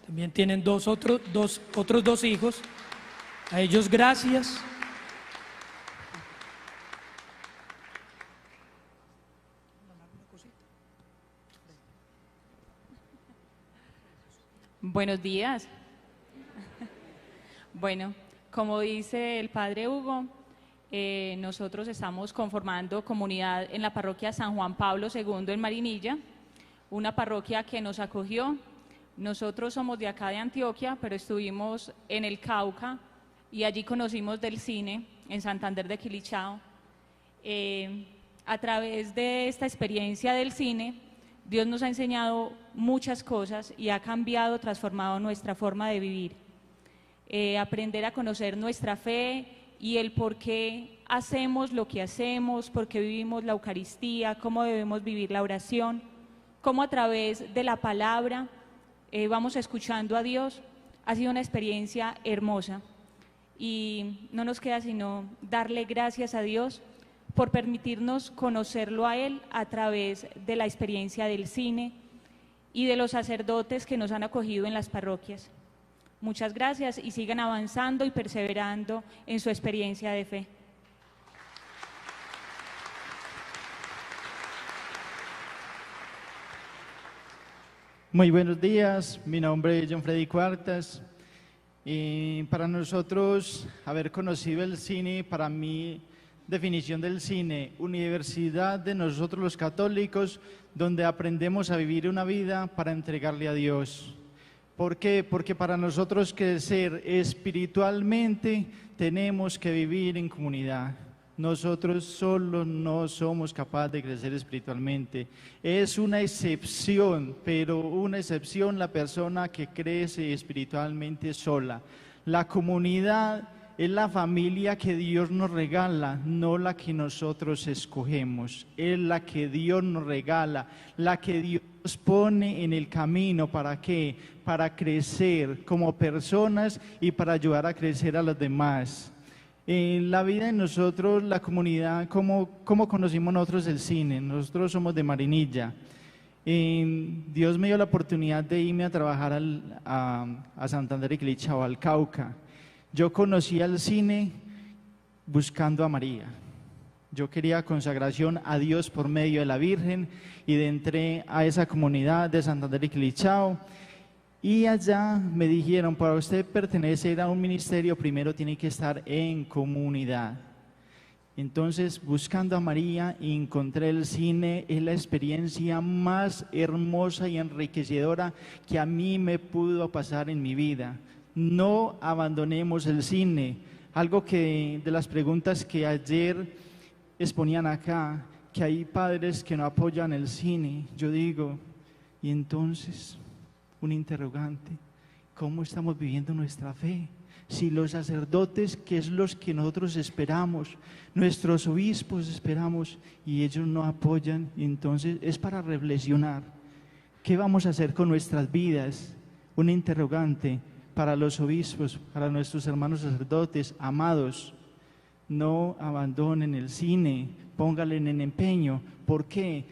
También tienen otros dos hijos. A ellos gracias. Buenos días. Bueno, como dice el padre Hugo, nosotros estamos conformando comunidad en la parroquia San Juan Pablo II en Marinilla, una parroquia que nos acogió. Nosotros somos de acá de Antioquia, pero estuvimos en el Cauca y allí conocimos del cine en Santander de Quilichao. A través de esta experiencia del cine, Dios nos ha enseñado muchas cosas y ha cambiado, transformado nuestra forma de vivir. Aprender a conocer nuestra fe y el por qué hacemos lo que hacemos, por qué vivimos la Eucaristía, cómo debemos vivir la oración, cómo a través de la palabra vamos escuchando a Dios. Ha sido una experiencia hermosa y no nos queda sino darle gracias a Dios por permitirnos conocerlo a Él a través de la experiencia del cine y de los sacerdotes que nos han acogido en las parroquias. Muchas gracias y sigan avanzando y perseverando en su experiencia de fe. Muy buenos días, mi nombre es John Freddy Cuartas y para nosotros haber conocido el cine, para mí, definición del cine, universidad de nosotros los católicos, donde aprendemos a vivir una vida para entregarle a Dios. ¿Por qué? Porque para nosotros crecer espiritualmente tenemos que vivir en comunidad. Nosotros solos no somos capaces de crecer espiritualmente. Es una excepción, pero una excepción la persona que crece espiritualmente sola. La comunidad es la familia que Dios nos regala, no la que nosotros escogemos. Es la que Dios nos regala, la que Dios pone en el camino. ¿Para qué? Para crecer como personas y para ayudar a crecer a los demás. En la vida de nosotros, la comunidad, ¿cómo conocimos nosotros el cine? Nosotros somos de Marinilla. Dios me dio la oportunidad de irme a trabajar a Santander de Quilichao, al Cauca. Yo conocí al cine buscando a María. Yo quería consagración a Dios por medio de la Virgen y entré a esa comunidad de Santander de Quilichao. Y allá me dijeron, para usted pertenecer a un ministerio, primero tiene que estar en comunidad. Entonces, buscando a María, encontré el cine. Es la experiencia más hermosa y enriquecedora que a mí me pudo pasar en mi vida. No abandonemos el cine. Algo que de las preguntas que ayer exponían acá, que hay padres que no apoyan el cine. Yo digo, y entonces, un interrogante, ¿cómo estamos viviendo nuestra fe? Si los sacerdotes, que es los que nosotros esperamos, nuestros obispos esperamos, y ellos no apoyan, entonces es para reflexionar. ¿Qué vamos a hacer con nuestras vidas? Un interrogante para los obispos, para nuestros hermanos sacerdotes, amados. No abandonen el cine, pónganle en empeño. ¿Por qué?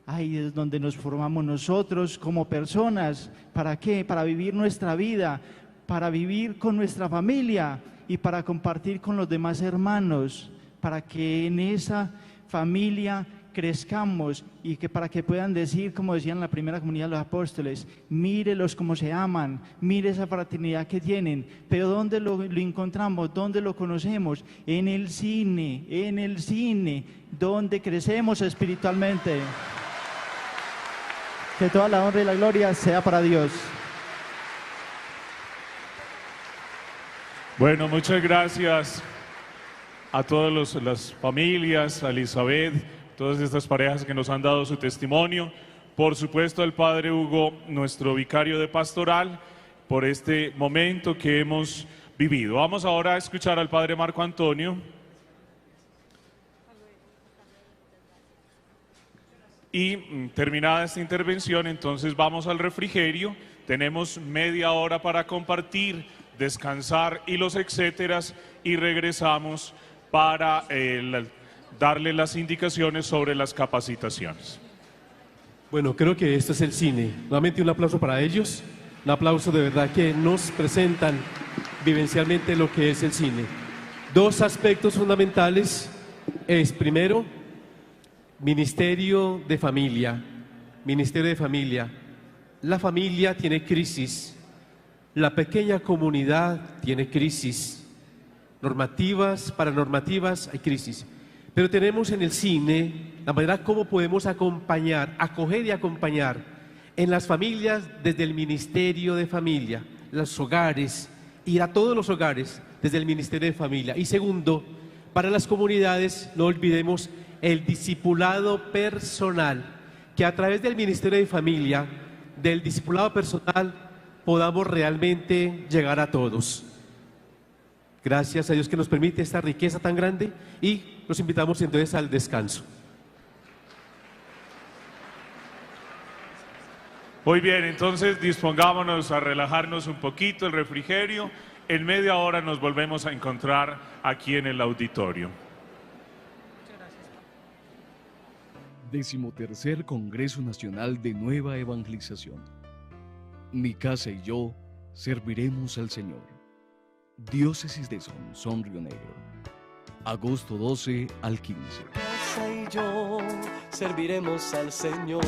Ahí es donde nos formamos nosotros como personas. ¿Para qué? Para vivir nuestra vida, para vivir con nuestra familia y para compartir con los demás hermanos, para que en esa familia crezcamos y que para que puedan decir, como decían en la primera comunidad los apóstoles, mírelos cómo se aman, mire esa fraternidad que tienen. Pero ¿dónde lo encontramos? ¿Dónde lo conocemos? En el cine, donde crecemos espiritualmente. Que toda la honra y la gloria sea para Dios. Bueno, muchas gracias a todas las familias, a Elizabeth, todas estas parejas que nos han dado su testimonio. Por supuesto al Padre Hugo, nuestro vicario de pastoral, por este momento que hemos vivido. Vamos ahora a escuchar al Padre Marco Antonio. Y terminada esta intervención, entonces vamos al refrigerio. Tenemos media hora para compartir, descansar y los etcéteras, y regresamos para darle las indicaciones sobre las capacitaciones. Bueno, creo que esto es el cine. Nuevamente un aplauso para ellos. Un aplauso de verdad que nos presentan vivencialmente lo que es el cine. Dos aspectos fundamentales es, primero, Ministerio de Familia. Ministerio de Familia. La familia tiene crisis. La pequeña comunidad tiene crisis. Normativas, paranormativas, hay crisis. Pero tenemos en el cine la manera como podemos acompañar, acoger y acompañar en las familias desde el Ministerio de Familia, los hogares, ir a todos los hogares desde el Ministerio de Familia. Y segundo, para las comunidades, no olvidemos el discipulado personal, que a través del Ministerio de Familia, del discipulado personal, podamos realmente llegar a todos. Gracias a Dios que nos permite esta riqueza tan grande, y los invitamos entonces al descanso. Muy bien, entonces dispongámonos a relajarnos un poquito, el refrigerio. En media hora nos volvemos a encontrar aquí en el auditorio. 13º Congreso Nacional de Nueva Evangelización. Mi casa y yo serviremos al Señor. Diócesis de Sonsón, Río Negro. Agosto 12 al 15. Mi casa y yo serviremos al Señor.